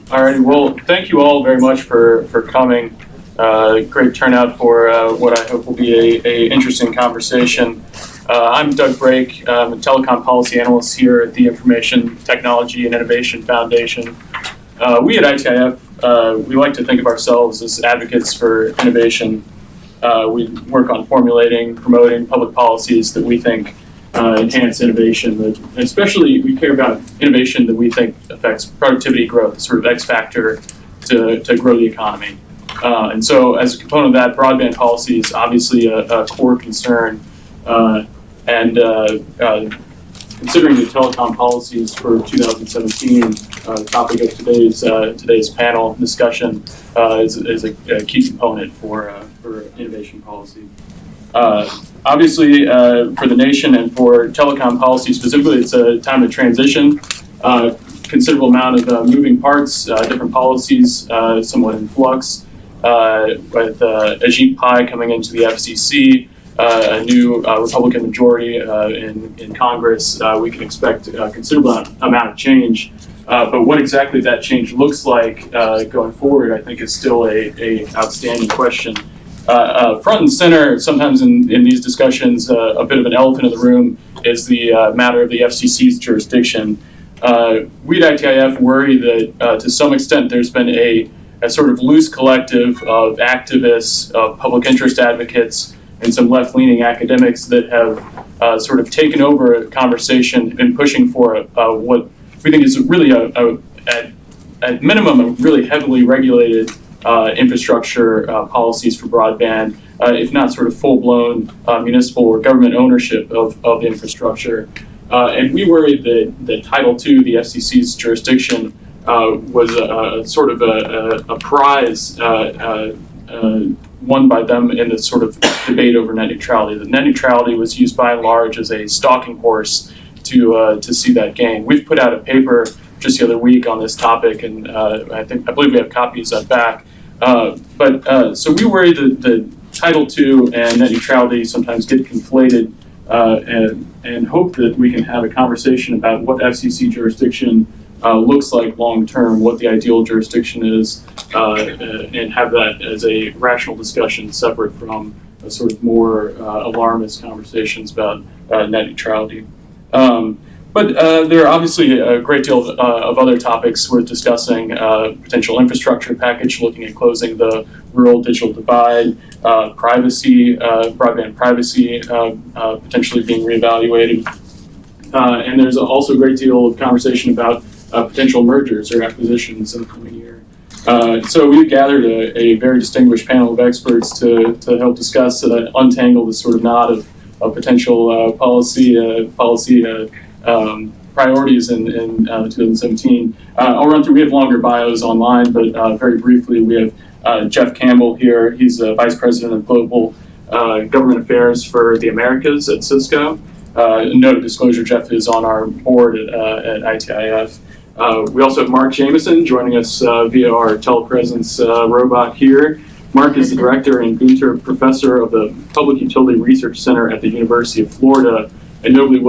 Alrighty, well, thank you all very much for coming. Great turnout for what I hope will be a interesting conversation. I'm Doug Brake. I'm a telecom policy analyst here at the Information Technology and Innovation Foundation. We at ITIF, we like to think of ourselves as advocates for innovation. We work on formulating, promoting public policies that we think enhance innovation, but especially we care about innovation that we think affects productivity growth, the sort of X factor to grow the economy. And so as a component of that, broadband policy is obviously a core concern. Considering the telecom policies for 2017, the topic of today's panel discussion is a key component for innovation policy. Obviously, for the nation and for telecom policy specifically, it's a time of transition. Considerable amount of moving parts, different policies, somewhat in flux. With Ajit Pai coming into the FCC, a new Republican majority in Congress, we can expect a considerable amount of change. But what exactly that change looks like going forward, I think, is still a outstanding question. Front and center, sometimes in these discussions, a bit of an elephant in the room is the matter of the FCC's jurisdiction. We at ITIF worry that to some extent there's been a sort of loose collective of activists, of public interest advocates, and some left-leaning academics that have sort of taken over a conversation and pushing for what we think is really at minimum, a really heavily regulated infrastructure policies for broadband, if not sort of full-blown municipal or government ownership of the infrastructure. And we worry that Title II, the FCC's jurisdiction, was sort of a prize won by them in the sort of debate over net neutrality. The net neutrality was used by and large as a stalking horse to see that gain. We've put out a paper just the other week on this topic, and I believe we have copies back. So we worry that Title II and net neutrality sometimes get conflated, and hope that we can have a conversation about what FCC jurisdiction looks like long term, what the ideal jurisdiction is, and have that as a rational discussion separate from a sort of more alarmist conversations about net neutrality. But there are obviously a great deal of other topics worth discussing. Potential infrastructure package looking at closing the rural digital divide, privacy, broadband privacy potentially being reevaluated. And there's also a great deal of conversation about potential mergers or acquisitions in the coming year. So we've gathered a very distinguished panel of experts to help discuss, untangle this sort of knot of potential policy priorities in 2017. I'll run through, we have longer bios online, but very briefly, we have Jeff Campbell here. He's Vice President of Global Government Affairs for the Americas at Cisco. Note of disclosure, Jeff is on our board at ITIF. We also have Mark Jameson joining us via our telepresence robot here. Mark is the Director and Gunter Professor of the Public Utility Research Center at the University of Florida, and notably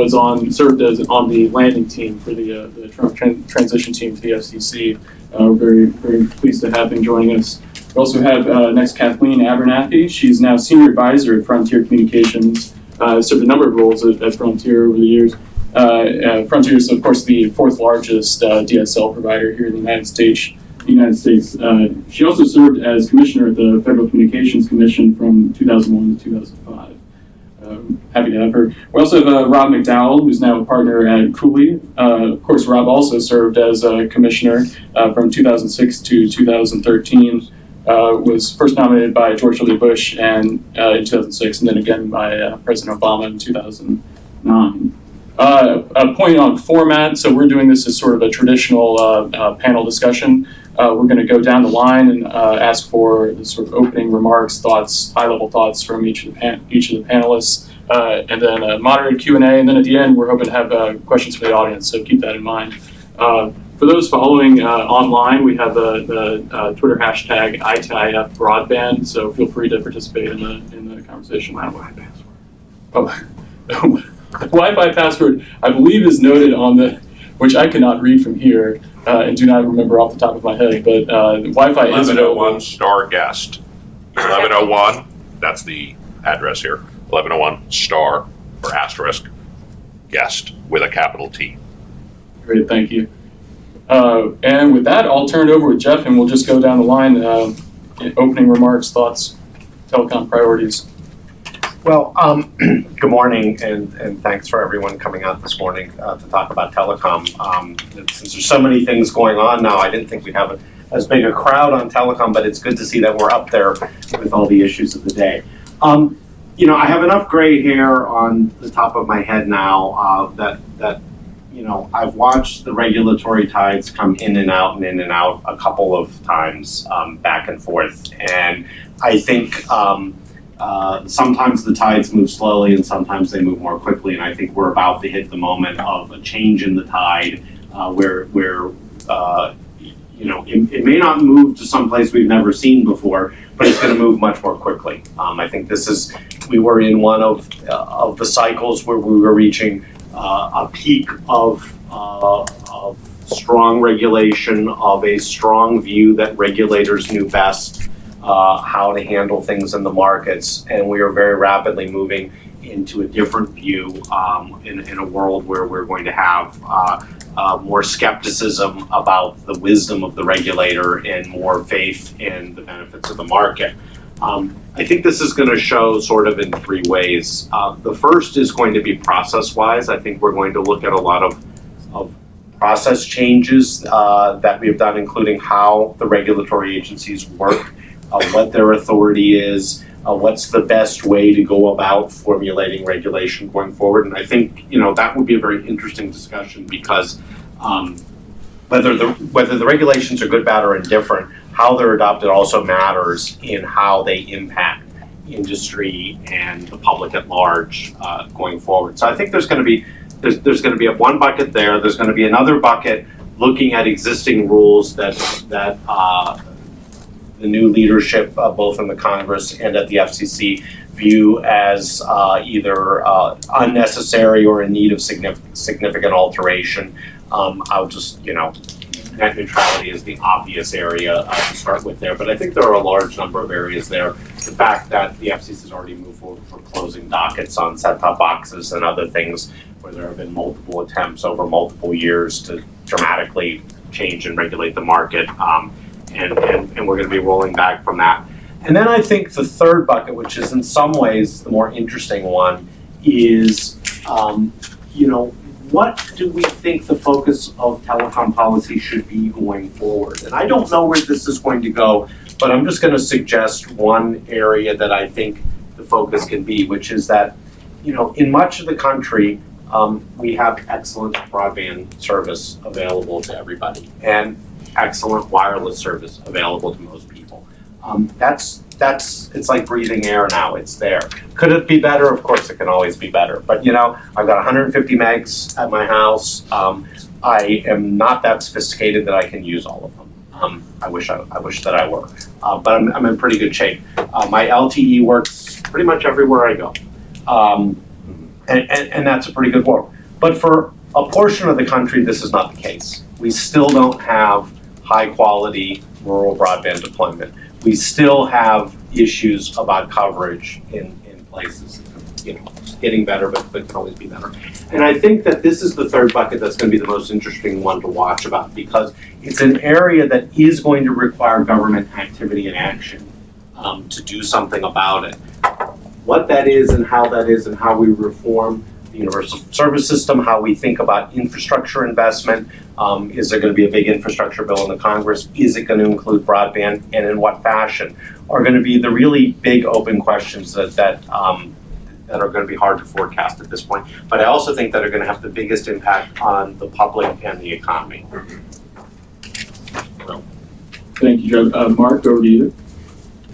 served as on the landing team for the Trump transition team to the FCC. We're very, very pleased to have him joining us. We also have next Kathleen Abernathy. She's now Senior Advisor at Frontier Communications. Served a number of roles at Frontier over the years. Frontier is, of course, the fourth largest DSL provider here in the United States. She also served as Commissioner at the Federal Communications Commission from 2001 to 2005. Happy to have her. We also have Rob McDowell, who's now a partner at Cooley. Of course, Rob also served as a commissioner from 2006 to 2013. Was first nominated by George W. Bush in 2006, and then again by President Obama in 2009. A point on format, so we're doing this as sort of a traditional panel discussion. We're going to go down the line and ask for the sort of opening remarks, thoughts, high-level thoughts from each of the panelists, and then a moderated Q&A, and then at the end we're hoping to have questions from the audience, so keep that in mind. For those following online, we have the Twitter hashtag ITIF Broadband, so feel free to participate in the conversation. Wi-Fi password. The Wi-Fi password, I believe, is noted on the, which I cannot read from here, and do not remember off the top of my head, but Wi-Fi is available. 1101 star guest. 1101, that's the address here. 1101 star or asterisk guest with a capital T. Great, thank you. And with that, I'll turn it over with Jeff, and we'll just go down the line. Opening remarks, thoughts, telecom priorities. Well, good morning, and thanks for everyone coming out this morning to talk about telecom. Since there's so many things going on now, I didn't think we'd have as big a crowd on telecom, but it's good to see that we're up there with all the issues of the day. You know, I have enough gray hair on the top of my head now that you know, I've watched the regulatory tides come in and out and in and out a couple of times, back and forth, and I think sometimes the tides move slowly and sometimes they move more quickly, and I think we're about to hit the moment of a change in the tide where you know, it may not move to some place we've never seen before, but it's going to move much more quickly. I think we were in one of the cycles where we were reaching a peak of strong regulation, of a strong view that regulators knew best how to handle things in the markets, and we are very rapidly moving into a different view in a world where we're going to have more skepticism about the wisdom of the regulator and more faith in the benefits of the market. I think this is going to show sort of in three ways. The first is going to be process-wise. I think we're going to look at a lot of process changes that we have done, including how the regulatory agencies work, what their authority is, what's the best way to go about formulating regulation going forward. And I think, you know, that would be a very interesting discussion, because whether the regulations are good, bad, or indifferent, how they're adopted also matters in how they impact industry and the public at large going forward. So I think there's going to be one bucket there. There's going to be another bucket looking at existing rules that the new leadership, both in the Congress and at the FCC, view as either unnecessary or in need of significant alteration. I'll just, you know, net neutrality is the obvious area to start with there, but I think there are a large number of areas there. The fact that the FCC has already moved forward for closing dockets on set-top boxes and other things where there have been multiple attempts over multiple years to dramatically change and regulate the market. And we're going to be rolling back from that. And then I think the third bucket, which is in some ways the more interesting one, is, you know, what do we think the focus of telecom policy should be going forward? And I don't know where this is going to go, but I'm just going to suggest one area that I think the focus can be, which is that, you know, in much of the country, we have excellent broadband service available to everybody, and excellent wireless service available to most people. It's like breathing air now, it's there. Could it be better? Of course it can always be better. But you know, I've got 150 megs at my house. I am not that sophisticated that I can use all of them. I wish that I were. But I'm in pretty good shape. My LTE works pretty much everywhere I go. And that's a pretty good work. But for a portion of the country, this is not the case. We still don't have high quality rural broadband deployment. We still have issues about coverage in places. You know, it's getting better, but can always be better. And I think that this is the third bucket that's going to be the most interesting one to watch about, because it's an area that is going to require government activity and action to do something about it. What that is and how we reform the universal service system, how we think about infrastructure investment. Is there going to be a big infrastructure bill in the Congress? Is it going to include broadband, and in what fashion? Are going to be the really big open questions that are going to be hard to forecast at this point. But I also think that are going to have the biggest impact on the public and the economy. So. Thank you, Joe. Mark, over to you.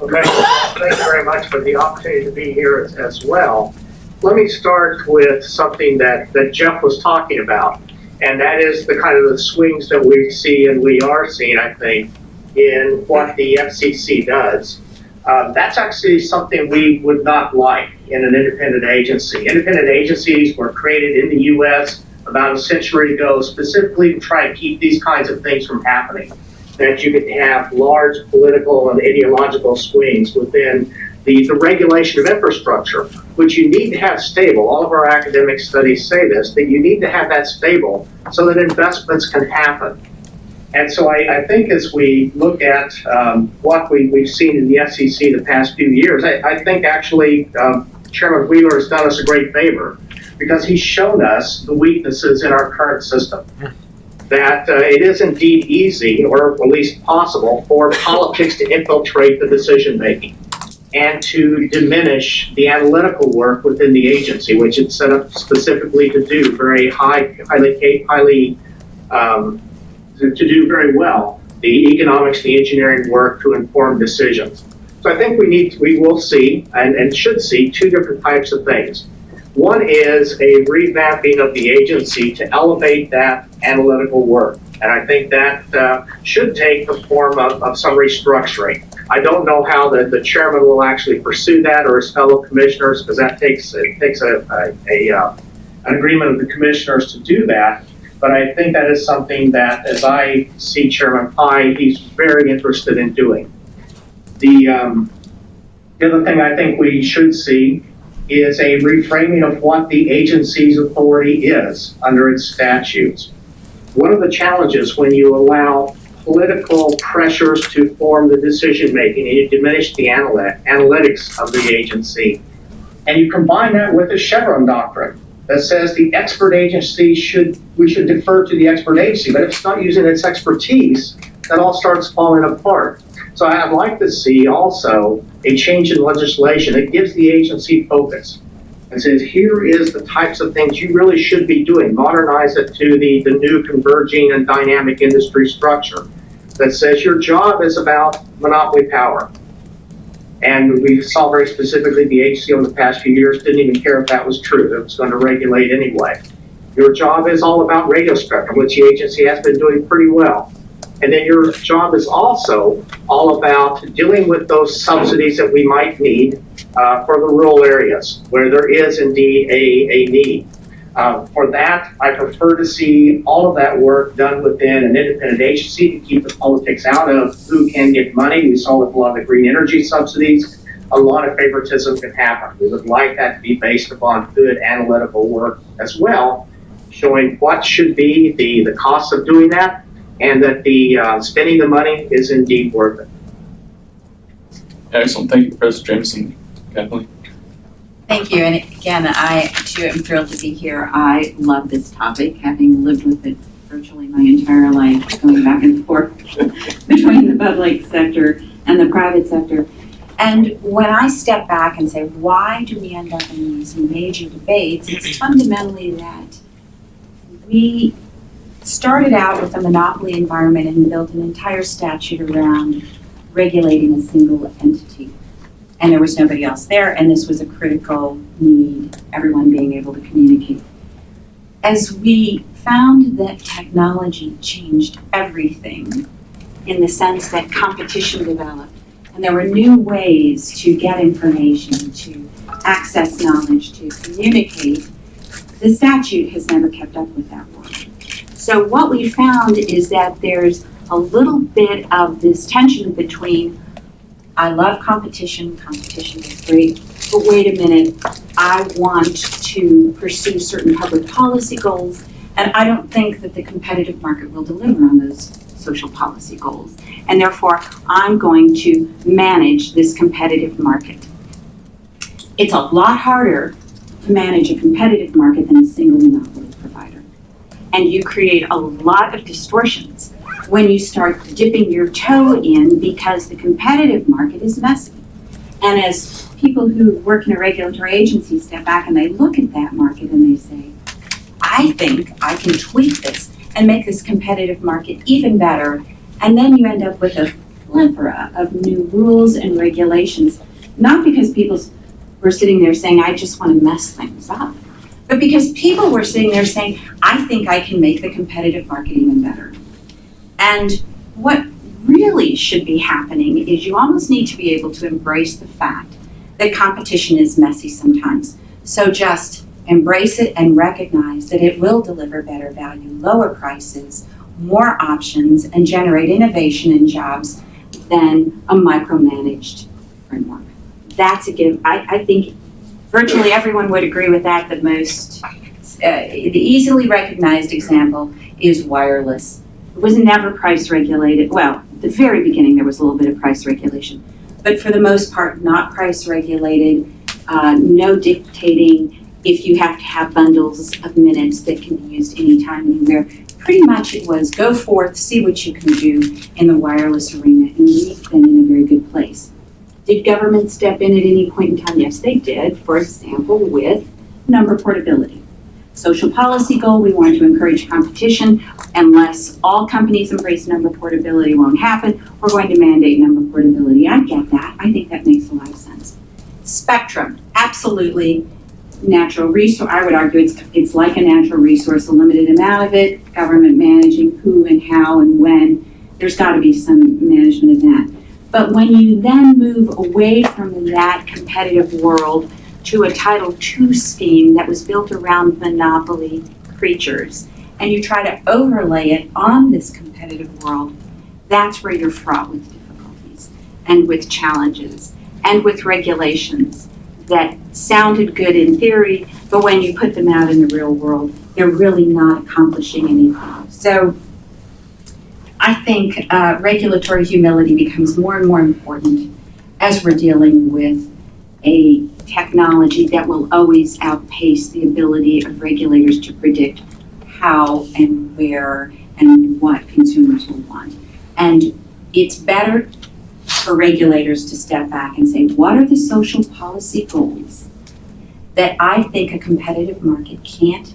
Okay, thank you very much for the opportunity to be here as well. Let me start with something that Jeff was talking about, and that is the kind of the swings that we see and we are seeing, I think, in what the FCC does. That's actually something we would not like in an independent agency. Independent agencies were created in the U.S. about a century ago, specifically to try and keep these kinds of things from happening. That you could have large political and ideological swings within the regulation of infrastructure, which you need to have stable. All of our academic studies say this, that you need to have that stable so that investments can happen. And so I think as we look at what we've seen in the FCC the past few years, I think actually Chairman Wheeler has done us a great favor because he's shown us the weaknesses in our current system. That it is indeed easy, or at least possible, for politics to infiltrate the decision making and to diminish the analytical work within the agency, which it's set up specifically to do to do very well the economics, the engineering work to inform decisions. So I think we will see and should see two different types of things. One is a revamping of the agency to elevate that analytical work. And I think that should take the form of some restructuring. I don't know how the chairman will actually pursue that or his fellow commissioners, because that takes an agreement of the commissioners to do that. But I think that is something that, as I see Chairman Pai, he's very interested in doing. The other thing I think we should see is a reframing of what the agency's authority is under its statutes. One of the challenges when you allow political pressures to form the decision making and you diminish the analytics of the agency, and you combine that with the Chevron doctrine that says the expert agency we should defer to the expert agency, but if it's not using its expertise, that all starts falling apart. So I'd like to see also a change in legislation that gives the agency focus and says, here is the types of things you really should be doing. Modernize it to the new converging and dynamic industry structure that says your job is about monopoly power. And we saw very specifically the agency over the past few years didn't even care if that was true. It was going to regulate anyway. Your job is all about radio spectrum, which the agency has been doing pretty well. And then your job is also all about dealing with those subsidies that we might need for the rural areas where there is indeed a need. For that, I prefer to see all of that work done within an independent agency to keep the politics out of who can get money. We saw with a lot of the green energy subsidies, a lot of favoritism can happen. We would like that to be based upon good analytical work as well, showing what should be the cost of doing that, and that the spending the money is indeed worth it. Excellent. Thank you, Professor Jameson. Kathleen? Thank you. And again, I too am thrilled to be here. I love this topic, having lived with it virtually my entire life, going back and forth between the public sector and the private sector. And when I step back and say, why do we end up in these major debates? It's fundamentally that we started out with a monopoly environment and built an entire statute around regulating a single entity. And there was nobody else there, and this was a critical need, everyone being able to communicate. As we found that technology changed everything in the sense that competition developed, and there were new ways to get information, to access knowledge, to communicate, the statute has never kept up with that work. So what we found is that there's a little bit of this tension between, I love competition is great, but wait a minute, I want to pursue certain public policy goals, and I don't think that the competitive market will deliver on those social policy goals. And therefore, I'm going to manage this competitive market. It's a lot harder to manage a competitive market than a single monopoly provider. And you create a lot of distortions when you start dipping your toe in because the competitive market is messy. And as people who work in a regulatory agency step back and they look at that market and they say, I think I can tweak this and make this competitive market even better. And then you end up with a plethora of new rules and regulations, not because people were sitting there saying, I just want to mess things up, but because people were sitting there saying, I think I can make the competitive market even better. And what really should be happening is you almost need to be able to embrace the fact that competition is messy sometimes. So just embrace it and recognize that it will deliver better value, lower prices, more options, and generate innovation and jobs than a micromanaged framework. That's a give. I think virtually everyone would agree with that. The easily recognized example is wireless. It was never price regulated. Well, at the very beginning there was a little bit of price regulation, but for the most part not price regulated, no dictating if you have to have bundles of minutes that can be used anytime, anywhere. Pretty much it was go forth, see what you can do in the wireless arena, and we've been in a very good place. Did government step in at any point in time? Yes, they did. For example, with number portability. Social policy goal, we want to encourage competition. Unless all companies embrace number portability, won't happen. We're going to mandate number portability. I get that. I think that makes a lot of sense. Spectrum, absolutely natural resource. I would argue it's like a natural resource, a limited amount of it, government managing who and how and when. There's got to be some management of that. But when you then move away from that competitive world to a Title II scheme that was built around monopoly creatures, and you try to overlay it on this competitive world, that's where you're fraught with difficulties and with challenges and with regulations that sounded good in theory, but when you put them out in the real world, they're really not accomplishing anything. So I think regulatory humility becomes more and more important as we're dealing with a technology that will always outpace the ability of regulators to predict how and where and what consumers will want. And it's better for regulators to step back and say, what are the social policy goals that I think a competitive market can't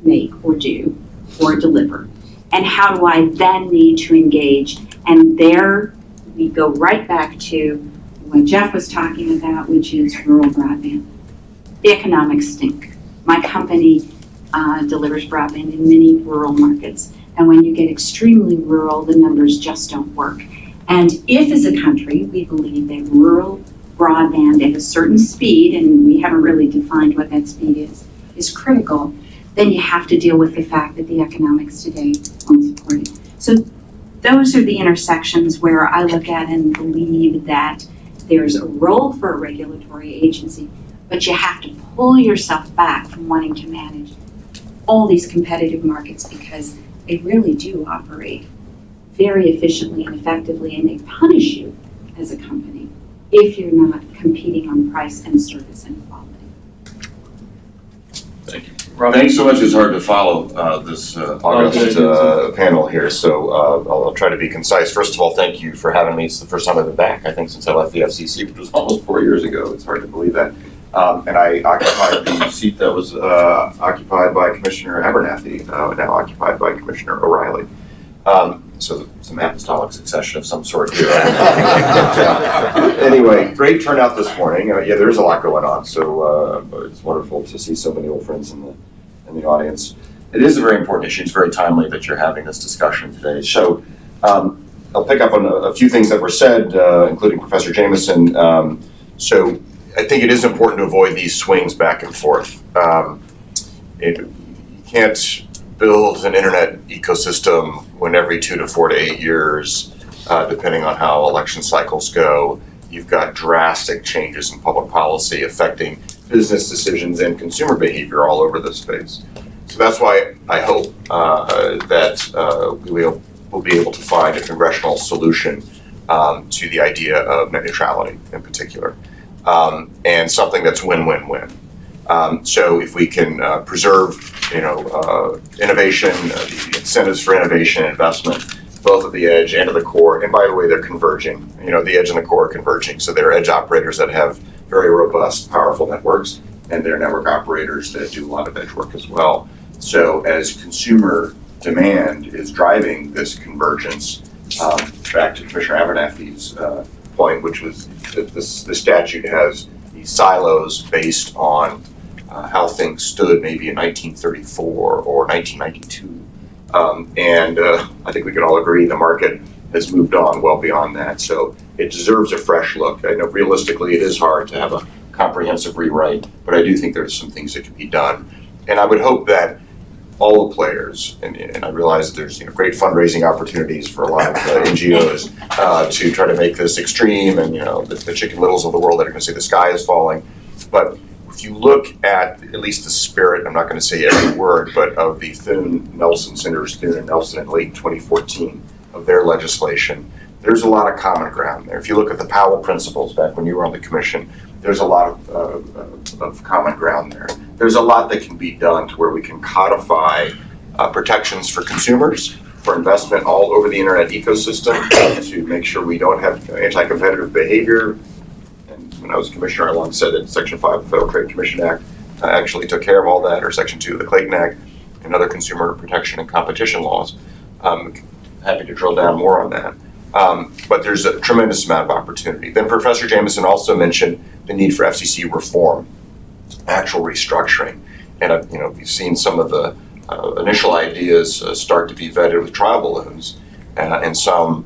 make or do or deliver? And how do I then need to engage? And there we go right back to what Jeff was talking about, which is rural broadband. The economics stink. My company delivers broadband in many rural markets. And when you get extremely rural, the numbers just don't work. And if as a country we believe that rural broadband at a certain speed, and we haven't really defined what that speed is critical, then you have to deal with the fact that the economics today won't support it. So those are the intersections where I look at and believe that there's a role for a regulatory agency, but you have to pull yourself back from wanting to manage all these competitive markets because they really do operate very efficiently and effectively, and they punish you as a company if you're not competing on price and service and quality. Thank you. Robert? Thanks so much. It's hard to follow this August panel here, so I'll try to be concise. First of all, thank you for having me. It's the first time I've been back, I think, since I left the FCC, which was almost 4 years ago. It's hard to believe that. And I occupied the seat that was occupied by Commissioner Abernathy, now occupied by Commissioner O'Reilly. So some apostolic succession of some sort here. Anyway, great turnout this morning. Yeah, there's a lot going on, so it's wonderful to see so many old friends in the audience. It is a very important issue. It's very timely that you're having this discussion today. So I'll pick up on a few things that were said, including Professor Jameson. So I think it is important to avoid these swings back and forth. You can't build an internet ecosystem when every 2 to 4 to 8 years, depending on how election cycles go, you've got drastic changes in public policy affecting business decisions and consumer behavior all over the space. So that's why I hope that we'll be able to find a congressional solution to the idea of net neutrality in particular, and something that's win-win-win. So if we can preserve, innovation, the incentives for innovation and investment, both at the edge and at the core, and by the way, they're converging. The edge and the core are converging. So there are edge operators that have very robust, powerful networks, and there are network operators that do a lot of edge work as well. So as consumer demand is driving this convergence, back to Commissioner Abernathy's point, which was that the statute has these silos based on how things stood maybe in 1934 or 1992. I think we can all agree the market has moved on well beyond that. So it deserves a fresh look. I know realistically it is hard to have a comprehensive rewrite, but I do think there's some things that can be done. And I would hope that all the players, and I realize that there's great fundraising opportunities for a lot of NGOs to try to make this extreme, and the Chicken Littles of the world that are going to say the sky is falling. But if you look at least the spirit, I'm not going to say every word, but of the Senators Thune and Nelson in late 2014 of their legislation, there's a lot of common ground there. If you look at the Powell principles back when you were on the commission, there's a lot of common ground there. There's a lot that can be done to where we can codify protections for consumers, for investment all over the internet ecosystem, to make sure we don't have anti-competitive behavior. And when I was commissioner, I long said that Section 5 of the Federal Trade Commission Act actually took care of all that, or Section 2 of the Clayton Act, and other consumer protection and competition laws. Happy to drill down more on that. But there's a tremendous amount of opportunity. Then Professor Jameson also mentioned the need for FCC reform, actual restructuring. And we've seen some of the initial ideas start to be vetted with trial balloons, and some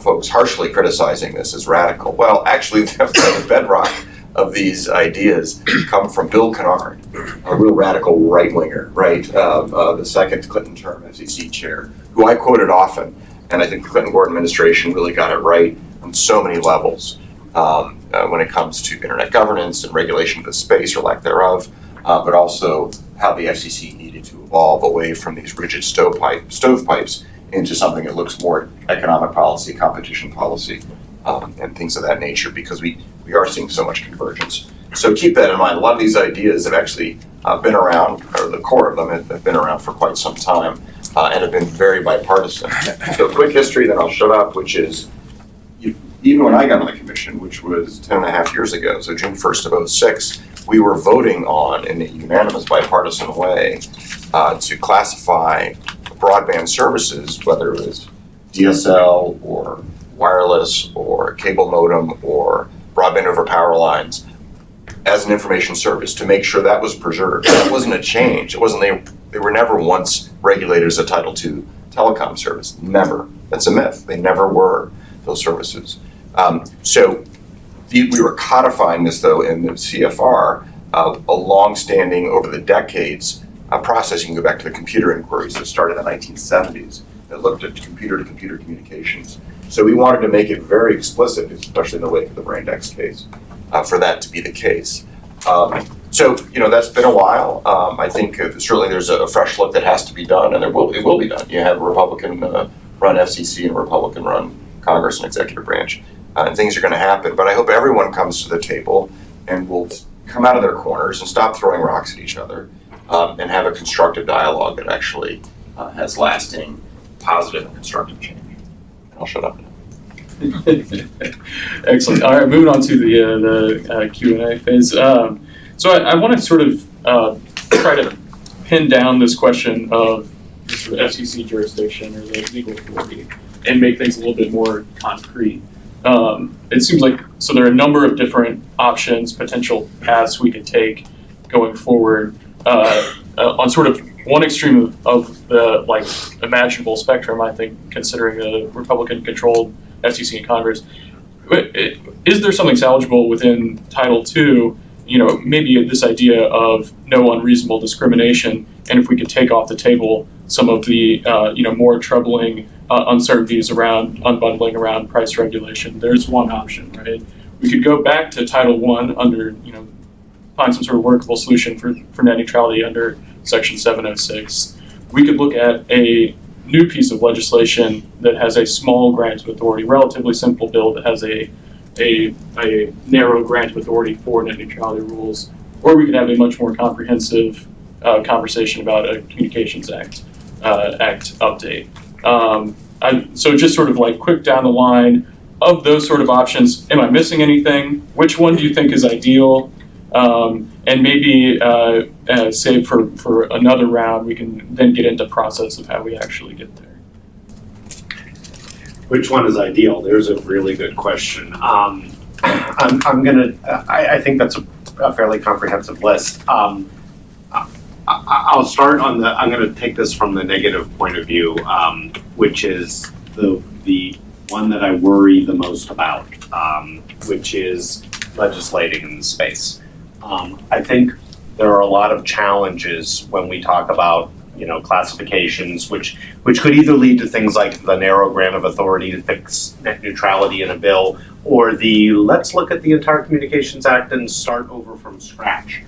folks harshly criticizing this as radical. Well, actually, the bedrock of these ideas come from Bill Kennard, a real radical right-winger, right? The second Clinton term FCC chair, who I quoted often. And I think the Clinton-Gordon administration really got it right on so many levels when it comes to internet governance and regulation of the space or lack thereof, but also how the FCC needed to evolve away from these rigid stovepipes into something that looks more economic policy, competition policy, and things of that nature, because we are seeing so much convergence. So keep that in mind. A lot of these ideas have actually been around, or the core of them have been around for quite some time. And have been very bipartisan. So quick history, then I'll shut up, which is, even when I got on the commission, which was 10 and a half years ago, so June 1st of 2006, we were voting on, in a unanimous bipartisan way, to classify broadband services, whether it was DSL or wireless or cable modem or broadband over power lines, as an information service, to make sure that was preserved. That wasn't a change. It wasn't they were never once regulated as a Title II telecom service. Never. That's a myth. They never were those services. So we were codifying this, though, in the CFR, a long-standing, over the decades, process. You can go back to the computer inquiries that started in the 1970s that looked at computer-to-computer communications. So we wanted to make it very explicit, especially in the wake of the Braindex case, for that to be the case. So that's been a while. I think certainly there's a fresh look that has to be done, and it will be done. You have a Republican-run FCC and a Republican-run Congress and executive branch, and things are going to happen. But I hope everyone comes to the table and will come out of their corners and stop throwing rocks at each other, and have a constructive dialogue that actually has lasting, positive, and constructive change. I'll shut up now. Excellent. All right, moving on to the Q&A phase. So I want to sort of try to pin down this question of sort of FCC jurisdiction or the legal authority and make things a little bit more concrete. It seems like, so there are a number of different options, potential paths we could take going forward on sort of one extreme of the imaginable spectrum, I think, considering the Republican-controlled FCC and Congress. Is there something salvageable within Title II? Maybe this idea of no unreasonable discrimination, and if we could take off the table some of the more troubling uncertainties around unbundling, around price regulation. There's one option, right? We could go back to Title I under, find some sort of workable solution for net neutrality under Section 706. We could look at a new piece of legislation that has a small grant of authority, relatively simple bill that has a narrow grant of authority for net neutrality rules, or we could have a much more comprehensive conversation about a Communications Act update. So just sort of like quick down the line of those sort of options, am I missing anything? Which one do you think is ideal? And maybe save for another round, we can then get into the process of how we actually get there. Which one is ideal? There's a really good question. I think that's a fairly comprehensive list. I'll start on I'm gonna take this from the negative point of view, which is the one that I worry the most about, which is legislating in the space. I think there are a lot of challenges when we talk about, classifications, which could either lead to things like the narrow grant of authority to fix net neutrality in a bill, or the let's look at the entire Communications Act and start over from scratch.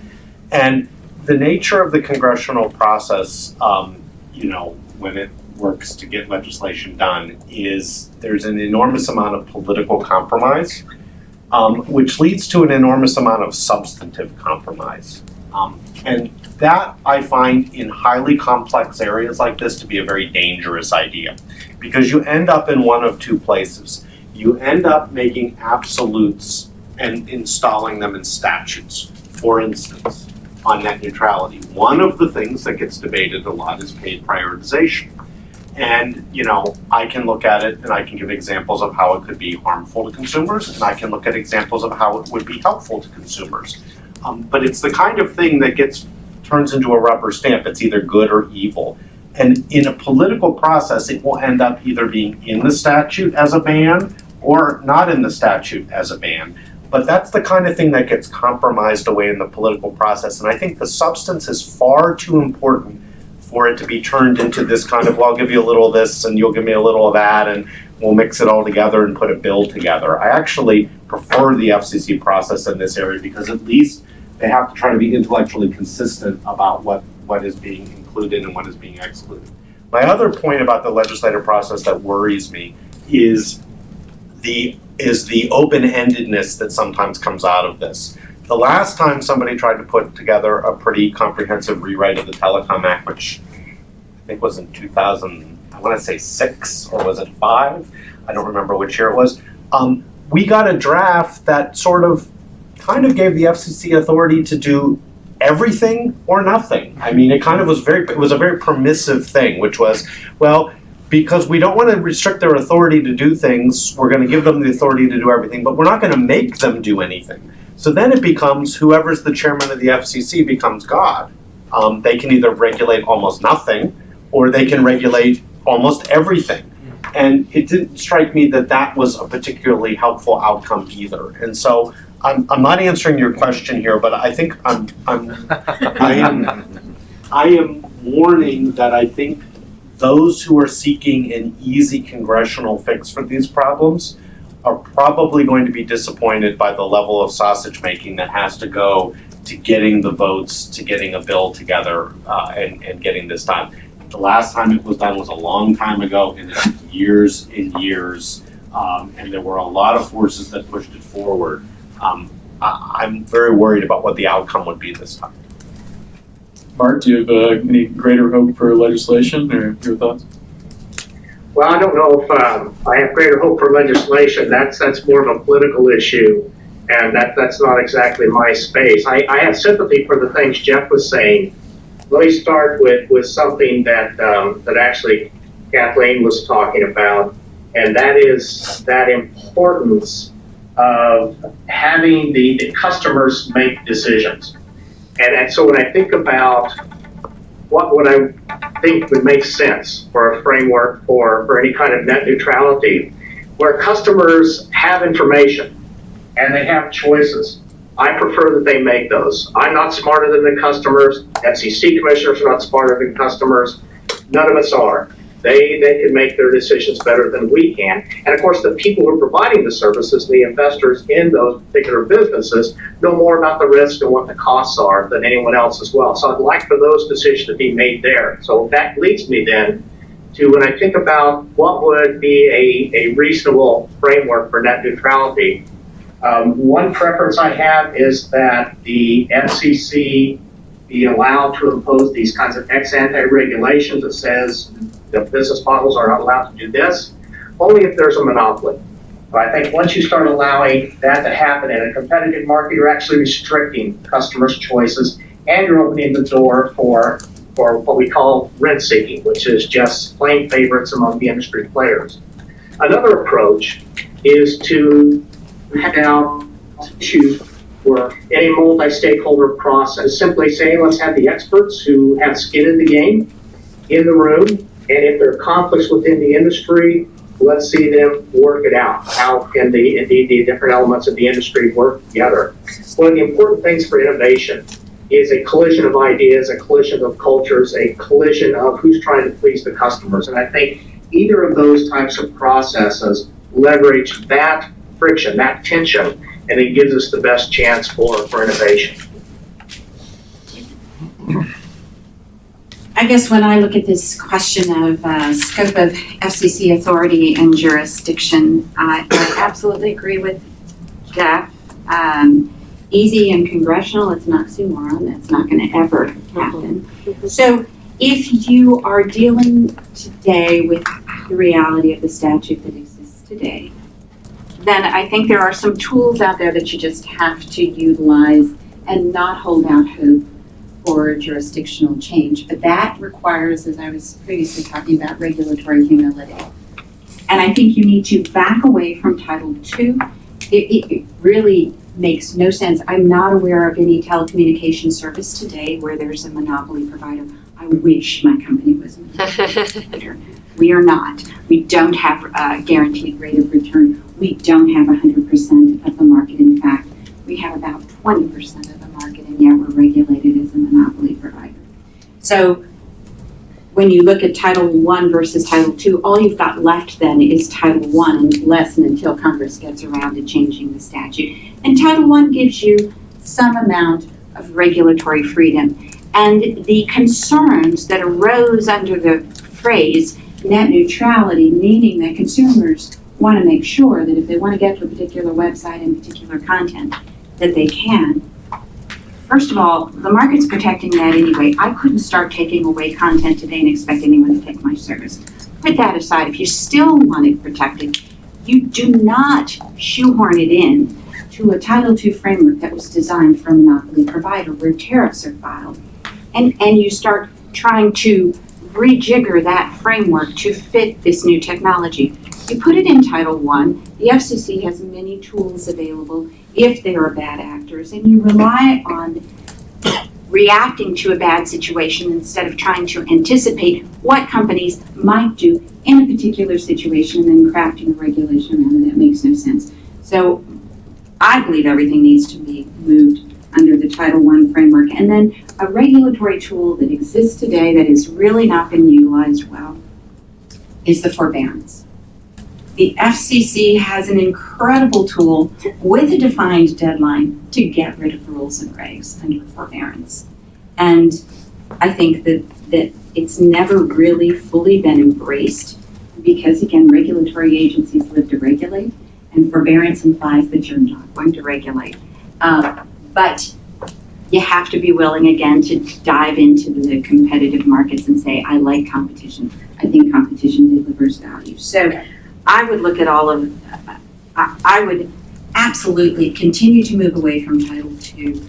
And the nature of the congressional process, when it works to get legislation done, is there's an enormous amount of political compromise, which leads to an enormous amount of substantive compromise. And that I find in highly complex areas like this to be a very dangerous idea, because you end up in one of two places. You end up making absolutes and installing them in statutes. For instance, on net neutrality, one of the things that gets debated a lot is paid prioritization. And, I can look at it and I can give examples of how it could be harmful to consumers, and I can look at examples of how it would be helpful to consumers. But it's the kind of thing that turns into a rubber stamp. It's either good or evil. And in a political process, it will end up either being in the statute as a ban or not in the statute as a ban. But that's the kind of thing that gets compromised away in the political process. And I think the substance is far too important for it to be turned into this kind of, well, I'll give you a little of this and you'll give me a little of that and we'll mix it all together and put a bill together. I actually prefer the FCC process in this area, because at least they have to try to be intellectually consistent about what is being included and what is being excluded. My other point about the legislative process that worries me is the open-endedness that sometimes comes out of this. The last time somebody tried to put together a pretty comprehensive rewrite of the Telecom Act, which I think was in 2000, I want to say 6, or was it 5? I don't remember which year it was. We got a draft that kind of gave the FCC authority to do everything or nothing. I mean, it was a very permissive thing, which was, well, because we don't want to restrict their authority to do things, we're going to give them the authority to do everything, but we're not going to make them do anything. So then it becomes whoever's the chairman of the FCC becomes God. They can either regulate almost nothing, or they can regulate almost everything. And it didn't strike me that was a particularly helpful outcome either. And so I'm not answering your question here, but I think I am warning that I think those who are seeking an easy congressional fix for these problems are probably going to be disappointed by the level of sausage making that has to go to getting the votes, to getting a bill together, and getting this done. The last time it was done was a long time ago, and it took years and years, and there were a lot of forces that pushed it forward. I'm very worried about what the outcome would be this time. Mark, do you have any greater hope for legislation, or your thoughts? Well, I don't know if I have greater hope for legislation. That's more of a political issue, and that's not exactly my space. I have sympathy for the things Jeff was saying. Let me start with something that actually Kathleen was talking about, and that is that importance of having the customers make decisions. And so when I think about what would I think would make sense for a framework for any kind of net neutrality, where customers have information and they have choices, I prefer that they make those. I'm not smarter than the customers. FCC commissioners are not smarter than customers. None of us are. They can make their decisions better than we can. And of course, the people who are providing the services, the investors in those particular businesses, know more about the risk and what the costs are than anyone else as well. So I'd like for those decisions to be made there. So that leads me then to when I think about what would be a reasonable framework for net neutrality. One preference I have is that the FCC be allowed to impose these kinds of ex-ante regulations that says the business models are not allowed to do this, only if there's a monopoly. But I think once you start allowing that to happen in a competitive market, you're actually restricting customers' choices, and you're opening the door for what we call rent seeking, which is just plain favorites among the industry players. Another approach is to have issues where in a multi-stakeholder process, simply say, let's have the experts who have skin in the game in the room, and if there are conflicts within the industry, Let's see them work it out. How can the different elements of the industry work together? One of the important things for innovation is a collision of ideas, a collision of cultures, a collision of who's trying to please the customers. And I think either of those types of processes leverage that friction, that tension, and it gives us the best chance for innovation. I guess when I look at this question of scope of FCC authority and jurisdiction, I absolutely agree with Jeff. Easy and congressional, it's an oxymoron. That's not going to ever happen. So if you are dealing today with the reality of the statute that exists today, then I think there are some tools out there that you just have to utilize and not hold out hope for jurisdictional change. But that requires, as I was previously talking about, regulatory humility. And I think you need to back away from Title II. It really makes no sense. I'm not aware of any telecommunications service today where there's a monopoly provider. I wish my company was a monopoly provider. We are not. We don't have a guaranteed rate of return. We don't have 100% of the market. In fact, we have about 20% of the market, and yet we're regulated as a monopoly provider. So when you look at Title I versus Title II, all you've got left then is Title I, unless and until Congress gets around to changing the statute. And Title I gives you some amount of regulatory freedom. And the concerns that arose under the phrase net neutrality, meaning that consumers want to make sure that if they want to get to a particular website and particular content, that they can. First of all, the market's protecting that anyway. I couldn't start taking away content today and expect anyone to take my service. Put that aside. If you still want it protected, you do not shoehorn it in to a Title II framework that was designed for a monopoly provider where tariffs are filed. And you start trying to rejigger that framework to fit this new technology. You put it in Title I, the FCC has many tools available if there are bad actors, and you rely on reacting to a bad situation instead of trying to anticipate what companies might do in a particular situation and then crafting a regulation around it. That makes no sense. So I believe everything needs to be moved under the Title I framework. And then a regulatory tool that exists today that has really not been utilized well is the forbearance. The FCC has an incredible tool with a defined deadline to get rid of rules and regs under forbearance. And I think that it's never really fully been embraced because, again, regulatory agencies live to regulate, and forbearance implies that you're not going to regulate. But you have to be willing, again, to dive into the competitive markets and say, I like competition. I think competition delivers value. So I would look at all of, I would absolutely continue to move away from Title II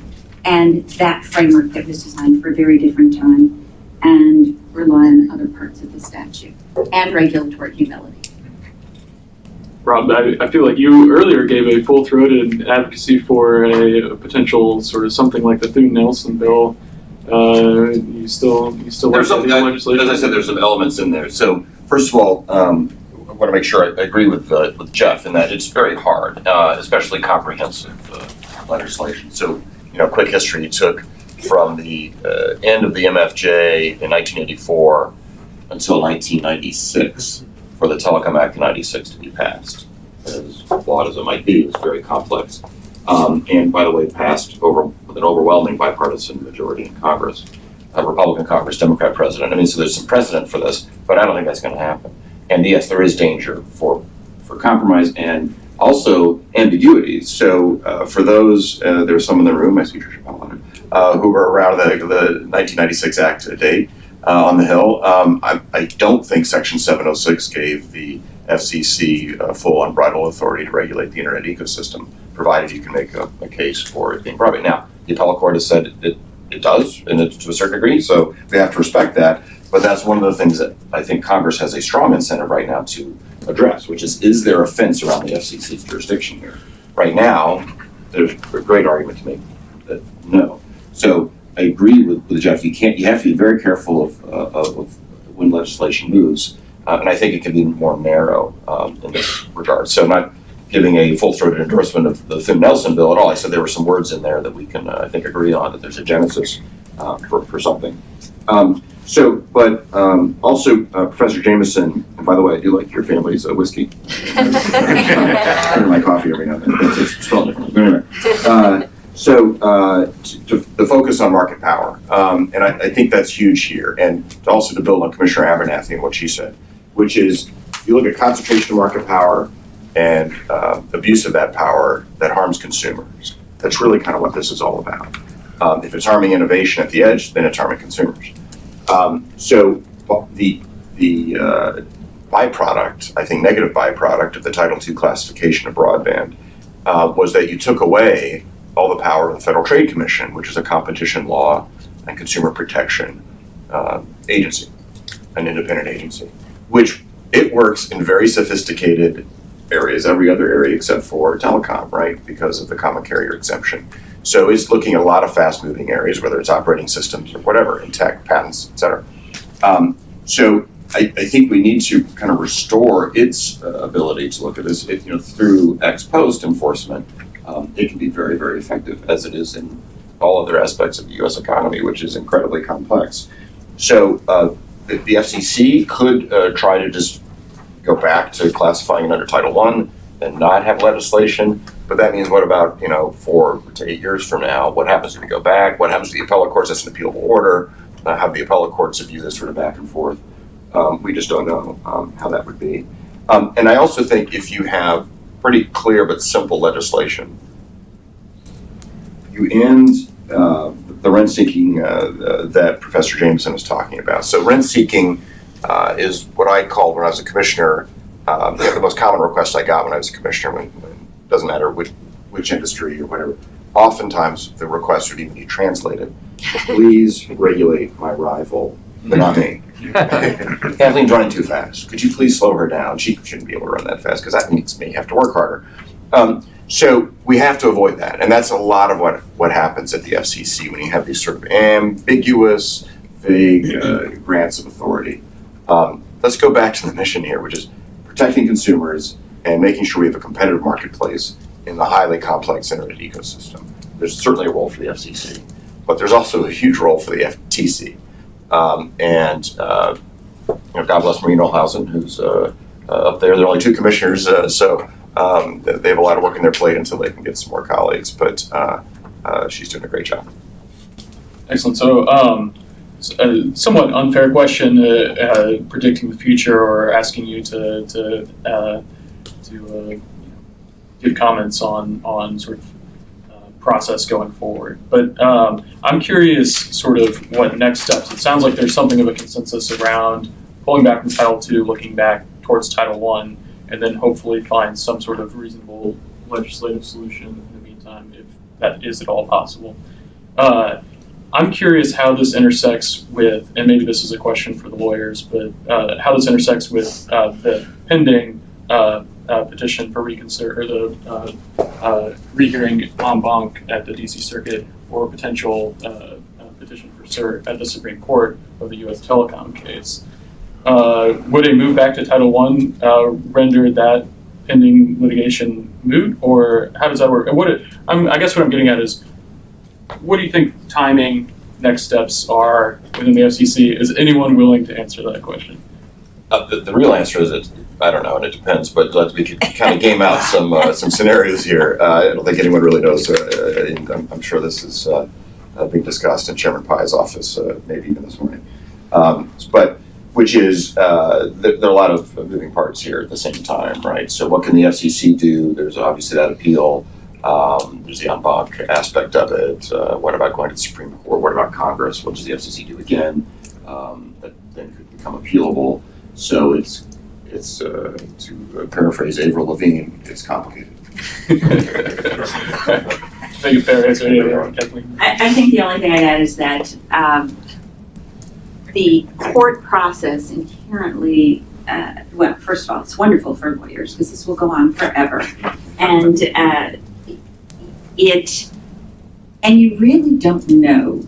and that framework that was designed for a very different time and rely on other parts of the statute and regulatory humility. Rob, I feel like you earlier gave a full-throated advocacy for a potential sort of something like the Thune-Nelson bill. You still like the legislation? As I said, there's some elements in there. So first of all, I want to make sure I agree with Jeff in that it's very hard, especially comprehensive legislation. So, quick history, it took from the end of the MFJ in 1984 until 1996 for the Telecom Act of 96 to be passed. As flawed as it might be, it was very complex. And by the way, passed with an overwhelming bipartisan majority in Congress, Republican Congress, Democrat president. So there's some precedent for this, but I don't think that's going to happen. And yes, there is danger for compromise and also ambiguities. So for those, there's some in the room, I see Tricia Paolino, who were around the 1996 Act to date on the Hill. I don't think Section 706 gave the FCC full unbridled authority to regulate the internet ecosystem, provided you can make a case for it being private. Now, the appellate court has said it does, and it's to a certain degree, so we have to respect that. But that's one of the things that I think Congress has a strong incentive right now to address, which is there a fence around the FCC's jurisdiction here? Right now, there's a great argument to make that no. So I agree with Jeff. You have to be very careful of when legislation moves. And I think it can be more narrow in this regard. So I'm not giving a full-throated endorsement of the Finn Nelson bill at all. I said there were some words in there that we can, I think, agree on, that there's a genesis for something. Also, Professor Jameson, and by the way, I do like your family's whiskey. I drink my coffee every now and then. It's spelled differently. But anyway, the focus on market power, and I think that's huge here. And also to build on Commissioner Abernathy and what she said, which is, you look at concentration of market power and abuse of that power that harms consumers. That's really kind of what this is all about. If it's harming innovation at the edge, then it's harming consumers. The byproduct, I think negative byproduct of the Title II classification of broadband was that you took away all the power of the Federal Trade Commission, which is a competition law and consumer protection agency, an independent agency, which it works in very sophisticated areas, every other area except for telecom, right? Because of the common carrier exemption. So it's looking at a lot of fast-moving areas, whether it's operating systems or whatever, in tech, patents, et cetera. So I think we need to kind of restore its ability to look at this, through ex post enforcement. It can be very, very effective, as it is in all other aspects of the U.S. economy, which is incredibly complex. So the FCC could try to just go back to classifying it under Title I and not have legislation. But that means, what about 4 to 8 years from now? What happens when we go back? What happens to the appellate courts? That's an appealable order. How do the appellate courts view this sort of back and forth? We just don't know how that would be. And I also think if you have pretty clear but simple legislation, you end the rent seeking that Professor Jameson was talking about. So rent seeking is what I called, when I was a commissioner, the most common request I got when I was a commissioner, when doesn't matter which industry or whatever, oftentimes the request would even be translated: please regulate my rival, but not me. Kathleen's running too fast. Could you please slow her down? She shouldn't be able to run that fast, because that makes me have to work harder. So we have to avoid that. And that's a lot of what happens at the FCC when you have these sort of ambiguous, vague grants of authority. Let's go back to the mission here, which is protecting consumers and making sure we have a competitive marketplace in the highly complex internet ecosystem. There's certainly a role for the FCC, but there's also a huge role for the FTC. God bless Maureen Olhausen, who's up there. There are only 2 commissioners, so they have a lot of work on their plate until they can get some more colleagues, but she's doing a great job. Excellent. So a somewhat unfair question, predicting the future or asking you to give comments on sort of process going forward. But I'm curious sort of what next steps. It sounds like there's something of a consensus around pulling back from Title II, looking back towards Title I, and then hopefully find some sort of reasonable legislative solution in the meantime, if that is at all possible. I'm curious how this intersects with, and maybe this is a question for the lawyers, but how this intersects with the pending petition for reconsider, or the rehearing en banc at the DC Circuit, or potential petition for cert at the Supreme Court of the U.S. Telecom case. Would a move back to Title I render that pending litigation moot, or how does that work? And I guess what I'm getting at is, what do you think timing, next steps are within the FCC? Is anyone willing to answer that question? The real answer is that I don't know, and it depends. But we could kind of game out some scenarios here. I don't think anyone really knows. I'm sure this is being discussed in Chairman Pai's office, maybe even this morning. But which is there are a lot of moving parts here at the same time, right? So what can the FCC do? There's obviously that appeal. There's the en banc aspect of it. What about going to the Supreme Court? What about Congress? What does the FCC do again? That then could become appealable. So it's to paraphrase Avril Lavigne, it's complicated. Thank you, fair answer. Kathleen. I think the only thing I'd add is that the court process inherently, well, first of all, it's wonderful for lawyers because this will go on forever. And you really don't know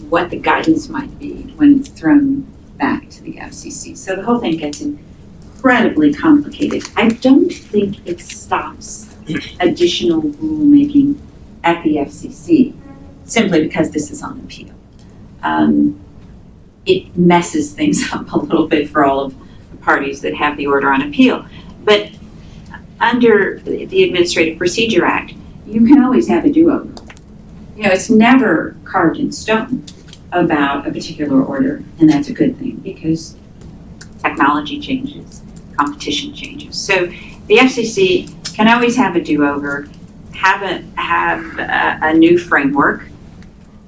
what the guidance might be when it's thrown back to the FCC. So the whole thing gets incredibly complicated. I don't think it stops additional rulemaking at the FCC simply because this is on appeal. It messes things up a little bit for all of the parties that have the order on appeal. But under the Administrative Procedure Act, you can always have a do-over. You know, it's never carved in stone about a particular order, and that's a good thing because technology changes, competition changes. So the FCC can always have a do-over, have a new framework,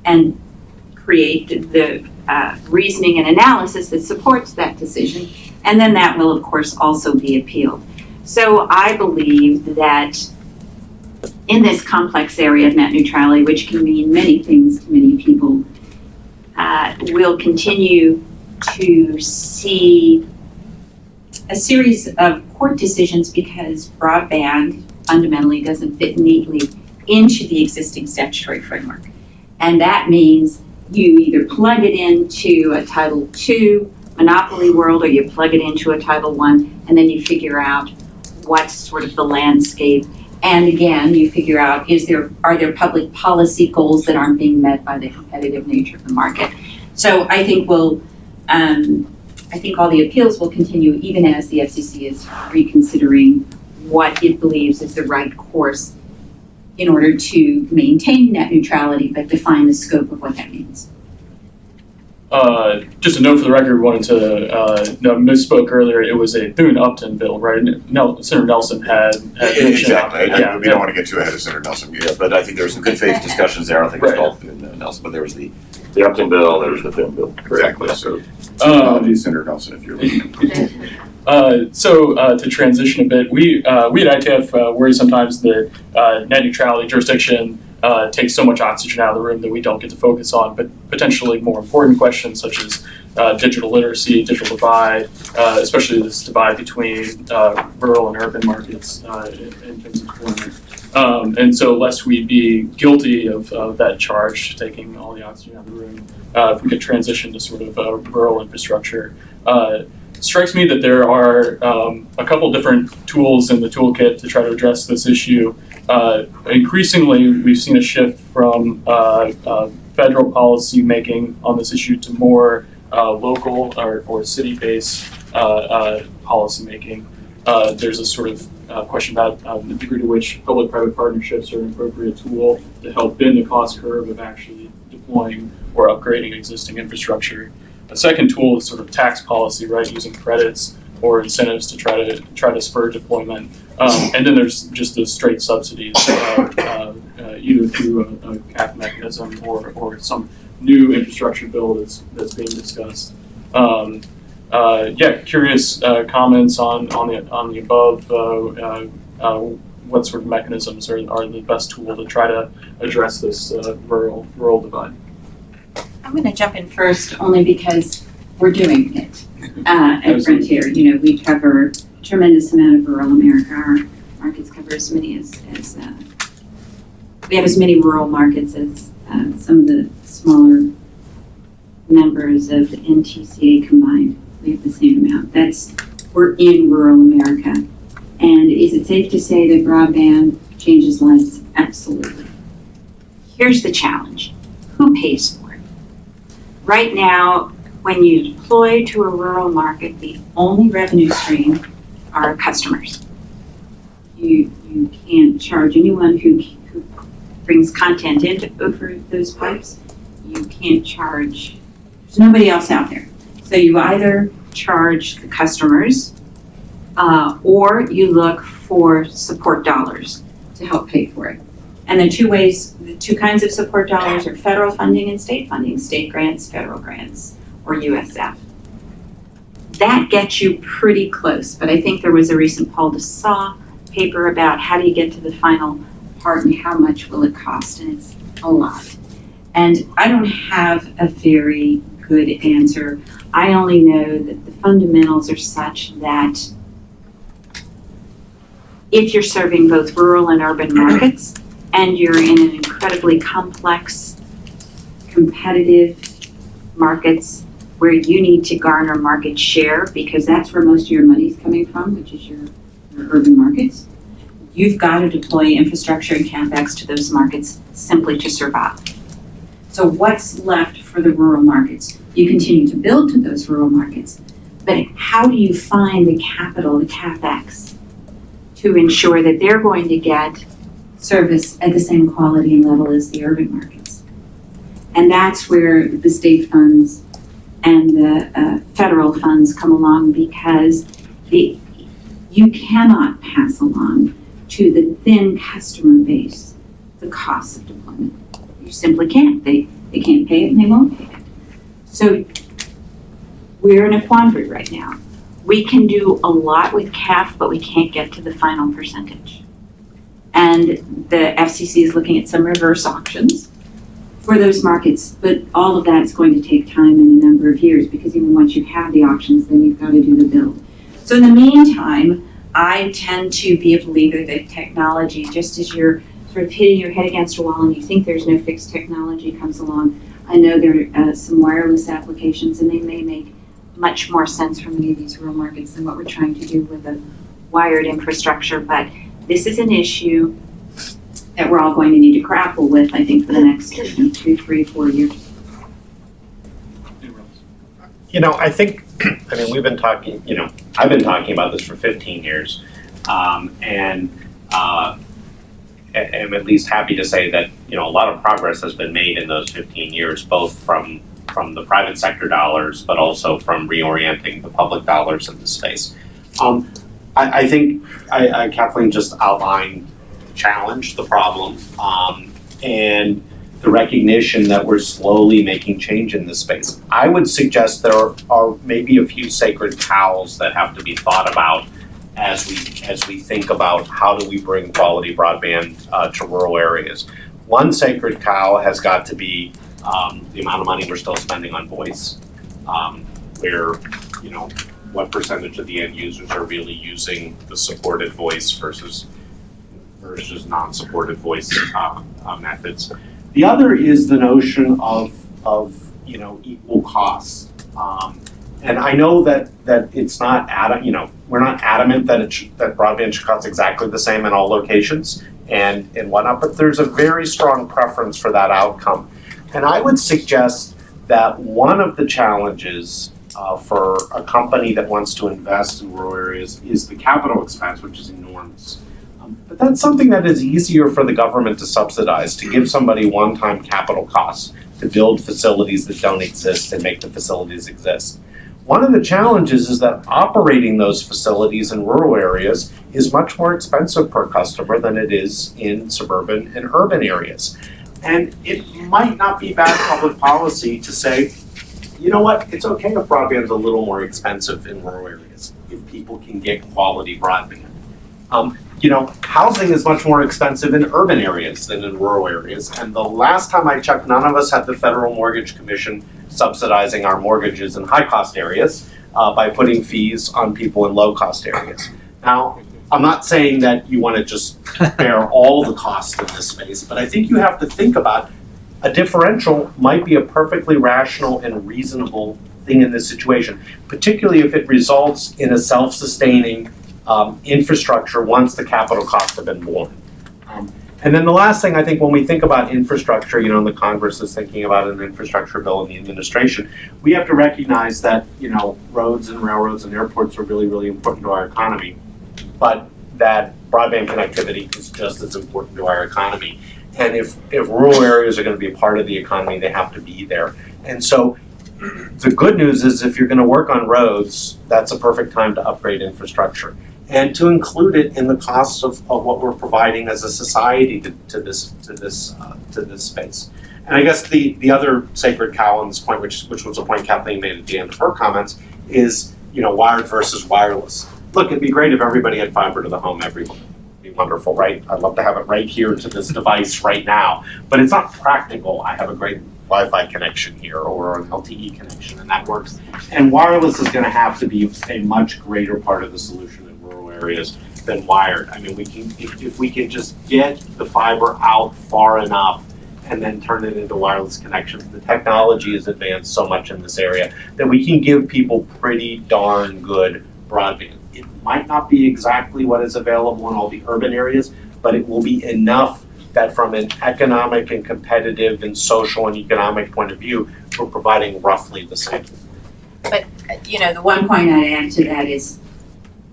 and create the reasoning and analysis that supports that decision, and then that will, of course, also be appealed. So I believe that in this complex area of net neutrality, which can mean many things to many people, we'll continue to see a series of court decisions because broadband fundamentally doesn't fit neatly into the existing statutory framework. And that means you either plug it into a Title II monopoly world or you plug it into a Title I, and then you figure out what's sort of the landscape. And again, you figure out, are there public policy goals that aren't being met by the competitive nature of the market? So I think I think all the appeals will continue even as the FCC is reconsidering what it believes is the right course in order to maintain net neutrality, but define the scope of what that means. Just a note for the record, wanted to misspoke earlier. It was a Thune-Upton bill, right? Senator Nelson had Exactly. Yeah, We don't want to get too ahead of Senator Nelson, but I think there were some good faith discussions there. I don't think it was called Nelson, but there was the Upton bill, there was the Thune bill. Exactly. So apologies, Senator Nelson, if you're listening. To transition a bit, we at ITIF worry sometimes that net neutrality jurisdiction takes so much oxygen out of the room that we don't get to focus on, but potentially more important questions such as digital literacy, digital divide, especially this divide between rural and urban markets in terms of deployment. And so lest we be guilty of that charge, taking all the oxygen out of the room, if we could transition to sort of rural infrastructure. Strikes me that there are a couple different tools in the toolkit to try to address this issue. Increasingly, we've seen a shift from federal policy making on this issue to more local or city-based policy making. There's a sort of question about the degree to which public-private partnerships are an appropriate tool to help bend the cost curve of actually deploying or upgrading existing infrastructure. A second tool is sort of tax policy, right, using credits or incentives to try to spur deployment. And then there's just the straight subsidies, either through a cap mechanism or some new infrastructure bill that's being discussed. Curious comments on the above. What sort of mechanisms are the best tool to try to address this rural divide? I'm going to jump in first only because we're doing it at Frontier. You know, we cover a tremendous amount of rural America. Our markets cover as many we have as many rural markets as some of the smaller members of the NTCA combined. We have the same amount. We're in rural America. And is it safe to say that broadband changes lives? Absolutely. Here's the challenge. Who pays for it? Right now, when you deploy to a rural market, the only revenue stream are customers. You can't charge anyone who brings content in over those pipes. You can't charge, there's nobody else out there. So you either charge the customers or you look for support dollars to help pay for it. And the two kinds of support dollars are federal funding and state funding, state grants, federal grants, or USF. That gets you pretty close, but I think there was a recent Paul DeSaw paper about how do you get to the final part and how much will it cost, and it's a lot. And I don't have a very good answer. I only know that the fundamentals are such that if you're serving both rural and urban markets, and you're in an incredibly complex, competitive markets where you need to garner market share because that's where most of your money's coming from, which is your urban markets, you've got to deploy infrastructure and CapEx to those markets simply to survive. So what's left for the rural markets? You continue to build to those rural markets, but how do you find the capital, the CapEx, to ensure that they're going to get service at the same quality and level as the urban markets? And that's where the state funds and the federal funds come along, because you cannot pass along to the thin customer base the cost of deployment. You simply can't. They can't pay it and they won't pay it. So we're in a quandary right now. We can do a lot with CAF, but we can't get to the final percentage. And the FCC is looking at some reverse auctions for those markets, but all of that's going to take time and a number of years, because even once you have the auctions, then you've got to do the build. So in the meantime, I tend to be a believer that technology, just as you're sort of hitting your head against a wall and you think there's no fixed technology comes along. I know there are some wireless applications, and they may make much more sense for many of these rural markets than what we're trying to do with the wired infrastructure. But this is an issue that we're all going to need to grapple with, I think, for the next 2, 3, 4 years. I think, we've been talking, I've been talking about this for 15 years. And I'm at least happy to say that, a lot of progress has been made in those 15 years, both from the private sector dollars, but also from reorienting the public dollars in the space. I think Kathleen just outlined the challenge, the problem, and the recognition that we're slowly making change in this space. I would suggest there are maybe a few sacred cows that have to be thought about as we think about how do we bring quality broadband to rural areas. One sacred cow has got to be the amount of money we're still spending on voice, where, what percentage of the end users are really using the supported voice versus non-supported voice methods. The other is the notion of equal costs. And I know that it's not we're not adamant that that broadband should cost exactly the same in all locations and whatnot, but there's a very strong preference for that outcome. And I would suggest that one of the challenges for a company that wants to invest in rural areas is the capital expense, which is enormous. But that's something that is easier for the government to subsidize, to give somebody one-time capital costs to build facilities that don't exist and make the facilities exist. One of the challenges is that operating those facilities in rural areas is much more expensive per customer than it is in suburban and urban areas. And it might not be bad public policy to say, you know what, it's okay if broadband's a little more expensive in rural areas if people can get quality broadband. Housing is much more expensive in urban areas than in rural areas. And the last time I checked, none of us had the Federal Mortgage Commission subsidizing our mortgages in high-cost areas by putting fees on people in low-cost areas. Now, I'm not saying that you want to just bear all the costs in this space, but I think you have to think about a differential might be a perfectly rational and reasonable thing in this situation, particularly if it results in a self-sustaining infrastructure once the capital costs have been borne. And then the last thing, I think when we think about infrastructure, the Congress is thinking about an infrastructure bill in the administration, we have to recognize that, roads and railroads and airports are really, really important to our economy, but that broadband connectivity is just as important to our economy. And if rural areas are going to be a part of the economy, they have to be there. And so the good news is if you're going to work on roads, that's a perfect time to upgrade infrastructure and to include it in the costs of what we're providing as a society to this space. And I guess the other sacred cow on this point, which was a point Kathleen made at the end of her comments, is wired versus wireless. Look, it'd be great if everybody had fiber to the home everywhere. It'd be wonderful, right? I'd love to have it right here to this device right now, but it's not practical. I have a great Wi-Fi connection here or an LTE connection, and that works. And wireless is going to have to be a much greater part of the solution in rural areas than wired. I mean, we can if we can just get the fiber out far enough and then turn it into wireless connections. The technology has advanced so much in this area that we can give people pretty darn good broadband. It might not be exactly what is available in all the urban areas, but it will be enough that from an economic and competitive and social and economic point of view, we're providing roughly the same. But, the one point I'd add to that is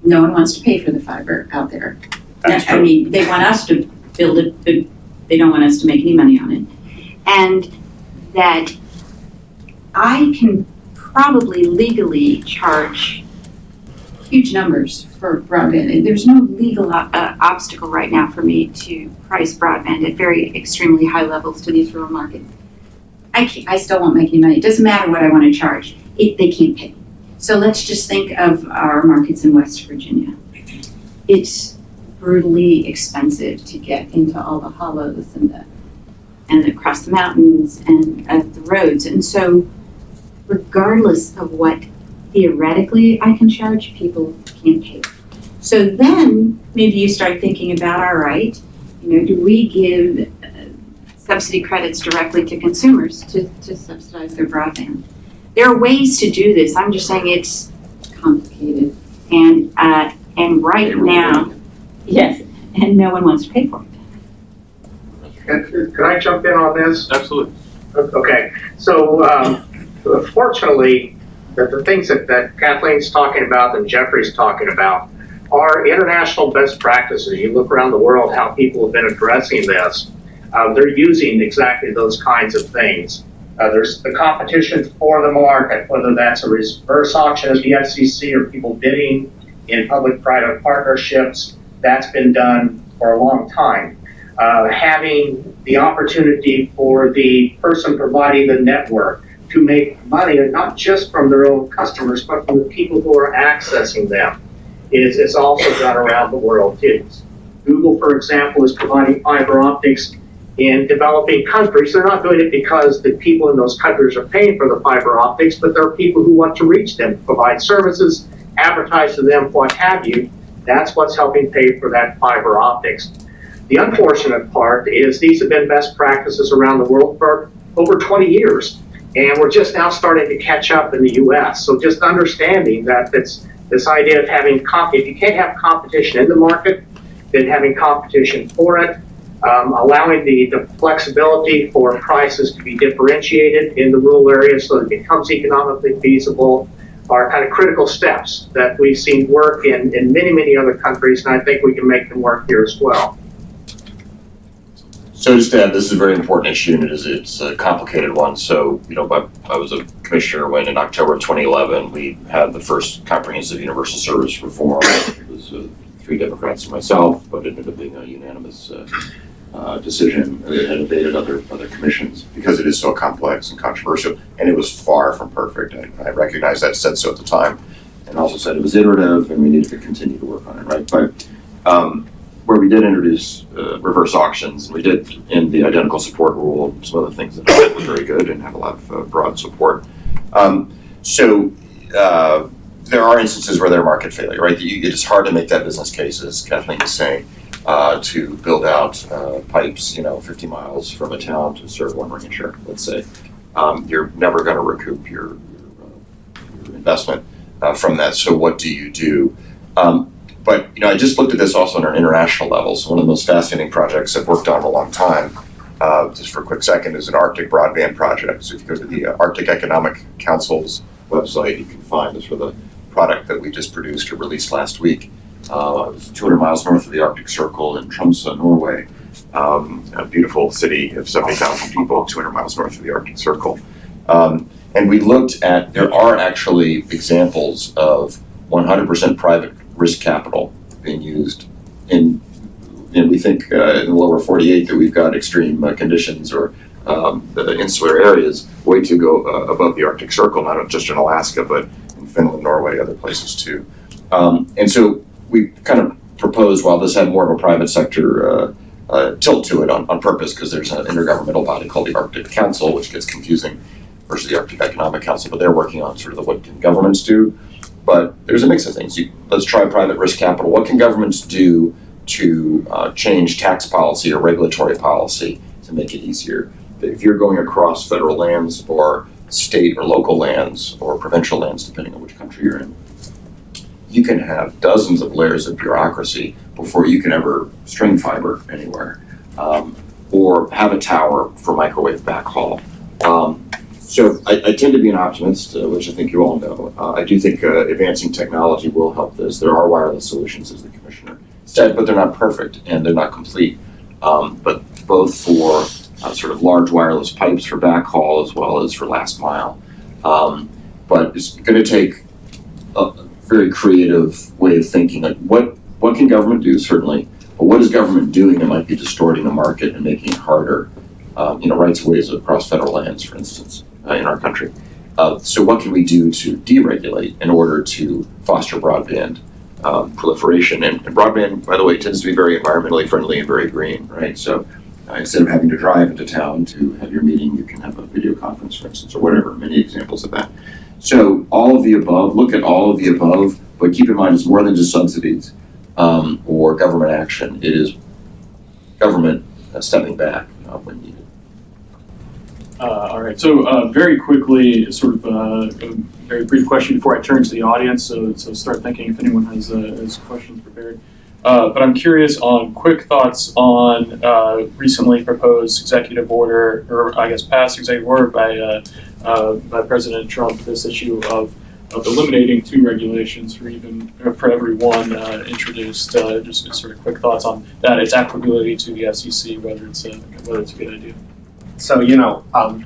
no one wants to pay for the fiber out there. That's I mean, they want us to build it, but they don't want us to make any money on it. And that I can probably legally charge huge numbers for broadband. And there's no legal obstacle right now for me to price broadband at very extremely high levels to these rural markets. I still won't make any money. It doesn't matter what I want to charge. They can't pay. So let's just think of our markets in West Virginia. It's brutally expensive to get into all the hollows and across the mountains and the roads. And so regardless of what theoretically I can charge, people can't pay. So then maybe you start thinking about, all right, do we give subsidy credits directly to consumers to subsidize their broadband? There are ways to do this. I'm just saying it's complicated. And right now, yes, and no one wants to pay for it. Can I jump in on this? Absolutely. Okay, so fortunately, the things that Kathleen's talking about and Jeffrey's talking about are international best practices. You look around the world, how people have been addressing this. They're using exactly those kinds of things. There's the competition for the market, whether that's a reverse auction at the FCC or people bidding in public-private partnerships. That's been done for a long time. Having the opportunity for the person providing the network to make money, not just from their own customers, but from the people who are accessing them, is also done around the world too. Google, for example, is providing fiber optics in developing countries. They're not doing it because the people in those countries are paying for the fiber optics, but there are people who want to reach them, provide services, advertise to them, what have you. That's what's helping pay for that fiber optics. The unfortunate part is these have been best practices around the world for over 20 years. And we're just now starting to catch up in the US. So just understanding that this idea of having, if you can't have competition in the market, then having competition for it, allowing the flexibility for prices to be differentiated in the rural areas so that it becomes economically feasible are kind of critical steps that we've seen work in many, many other countries, and I think we can make them work here as well. So just to add, this is a very important issue, and it's a complicated one. So, I was a commissioner when in October of 2011, we had the first comprehensive universal service reform. It was 3 Democrats and myself, but it ended up being a unanimous decision. It had evaded other commissions because it is so complex and controversial, and it was far from perfect. I recognize that, said so at the time, and also said it was iterative and we needed to continue to work on it, right? But where we did introduce reverse auctions, and we did in the identical support rule, and some other things that I thought were very good and have a lot of broad support. There are instances where there are market failure, right? It is hard to make that business case, as Kathleen is saying, to build out pipes, 50 miles from a town to serve one rancher, let's say. You're never going to recoup your investment from that. So what do you do? But I just looked at this also on an international level. So one of the most fascinating projects I've worked on in a long time, just for a quick second, is an Arctic broadband project. So if you go to the Arctic Economic Council's website, you can find this for the product that we just produced or released last week. It was 200 miles north of the Arctic Circle in Tromsø, Norway, a beautiful city of 70,000 people, 200 miles north of the Arctic Circle. And we looked at, there are actually examples of 100% private risk capital being used in we think in the lower 48 that we've got extreme conditions or the insular areas way to go above the Arctic Circle, not just in Alaska, but in Finland, Norway, other places too. And so we kind of proposed, while this had more of a private sector tilt to it on purpose, because there's an intergovernmental body called the Arctic Council, which gets confusing, versus the Arctic Economic Council, but they're working on sort of what can governments do. But there's a mix of things. Let's try private risk capital. What can governments do to change tax policy or regulatory policy to make it easier? if you're going across federal lands or state or local lands or provincial lands, depending on which country you're in, you can have dozens of layers of bureaucracy before you can ever string fiber anywhere, or have a tower for microwave backhaul. So I tend to be an optimist, which I think you all know. I do think advancing technology will help this. There are wireless solutions, as the commissioner said, but they're not perfect and they're not complete. But both for sort of large wireless pipes for backhaul as well as for last mile. But it's going to take a very creative way of thinking. Like what can government do? Certainly, but what is government doing that might be distorting the market and making it harder? Rights of ways across federal lands, for instance, in our country. So what can we do to deregulate in order to foster broadband proliferation? And broadband, by the way, tends to be very environmentally friendly and very green, right? So instead of having to drive into town to have your meeting, you can have a video conference, for instance, or whatever, many examples of that. So all of the above, look at all of the above, but keep in mind it's more than just subsidies or government action. It is government stepping back when needed. All right, so very quickly, sort of a very brief question before I turn to the audience, so start thinking if anyone has questions prepared. But I'm curious on quick thoughts on recently proposed executive order, or I guess past executive order by President Trump, this issue of eliminating 2 regulations for every one introduced. Just sort of quick thoughts on that, its applicability to the FCC, whether it's a good idea. So,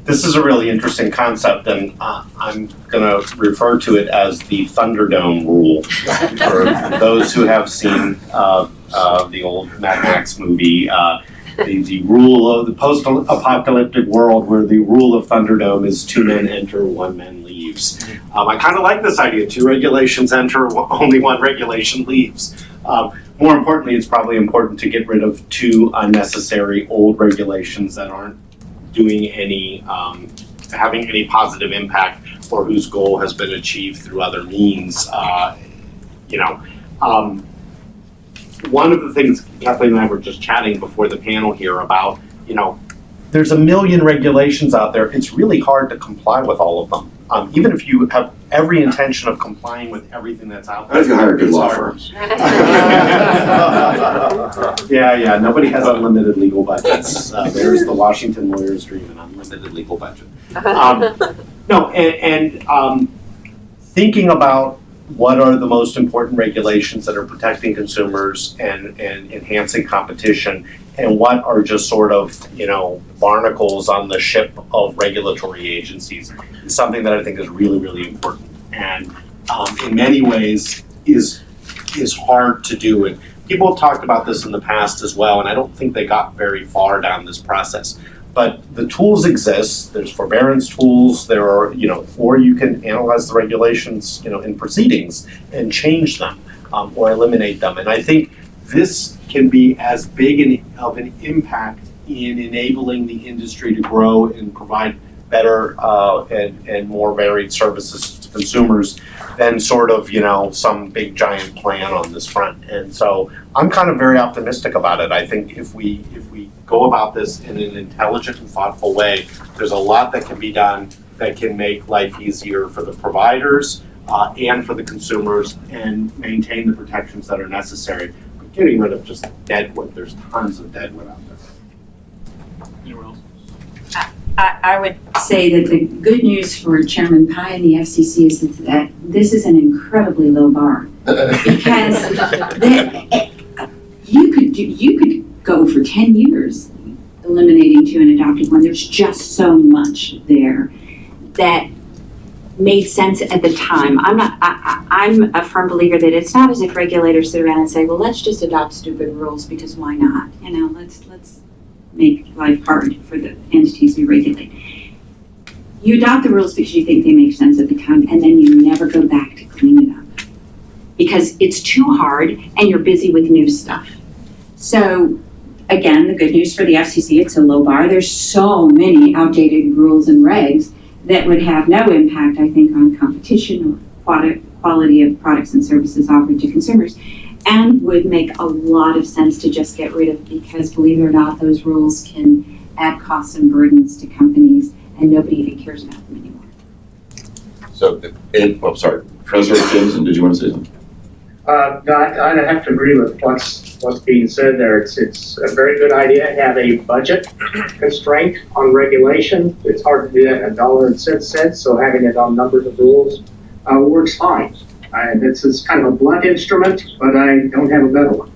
this is a really interesting concept, and I'm going to refer to it as the Thunderdome rule. For those who have seen the old Mad Max movie, the rule of the post-apocalyptic world where the rule of Thunderdome is 2 men enter, 1 man leaves. I kind of like this idea. 2 regulations enter, only 1 regulation leaves. More importantly, it's probably important to get rid of 2 unnecessary old regulations that aren't doing having any positive impact or whose goal has been achieved through other means. One of the things Kathleen and I were just chatting before the panel here about, there's a million regulations out there. It's really hard to comply with all of them. Even if you have every intention of complying with everything that's out there. If you hire good law firms. Yeah, nobody has unlimited legal budgets. There's the Washington lawyer's dream, an unlimited legal budget. Thinking about what are the most important regulations that are protecting consumers and enhancing competition, and what are just sort of, barnacles on the ship of regulatory agencies is something that I think is really, really important. And in many ways is hard to do. And people have talked about this in the past as well, and I don't think they got very far down this process. But the tools exist. There's forbearance tools. There are, or you can analyze the regulations, in proceedings and change them or eliminate them. And I think this can be as big of an impact in enabling the industry to grow and provide better and more varied services to consumers than sort of, some big giant plan on this front. And so I'm kind of very optimistic about it. I think if we go about this in an intelligent and thoughtful way, there's a lot that can be done that can make life easier for the providers and for the consumers and maintain the protections that are necessary. But getting rid of just deadwood, there's tons of deadwood out there. Anyone else? I would say that the good news for Chairman Pai and the FCC is that this is an incredibly low bar. Because you could go for 10 years eliminating 2 and adopting 1. There's just so much there that made sense at the time. I'm a firm believer that it's not as if regulators sit around and say, well, let's just adopt stupid rules because why not? Let's make life hard for the entities we regulate. You adopt the rules because you think they make sense at the time, and then you never go back to clean it up because it's too hard and you're busy with new stuff. So again, the good news for the FCC, it's a low bar. There's so many outdated rules and regs that would have no impact, I think, on competition or quality of products and services offered to consumers, and would make a lot of sense to just get rid of, because believe it or not, those rules can add costs and burdens to companies, and nobody even cares about them anymore. So, sorry, President Jameson, did you want to say something? No, I have to agree with what's being said there. It's a very good idea to have a budget constraint on regulation. It's hard to do that in a dollar and cent sense, so having it on numbers of rules works fine. It's kind of a blunt instrument, but I don't have a better one.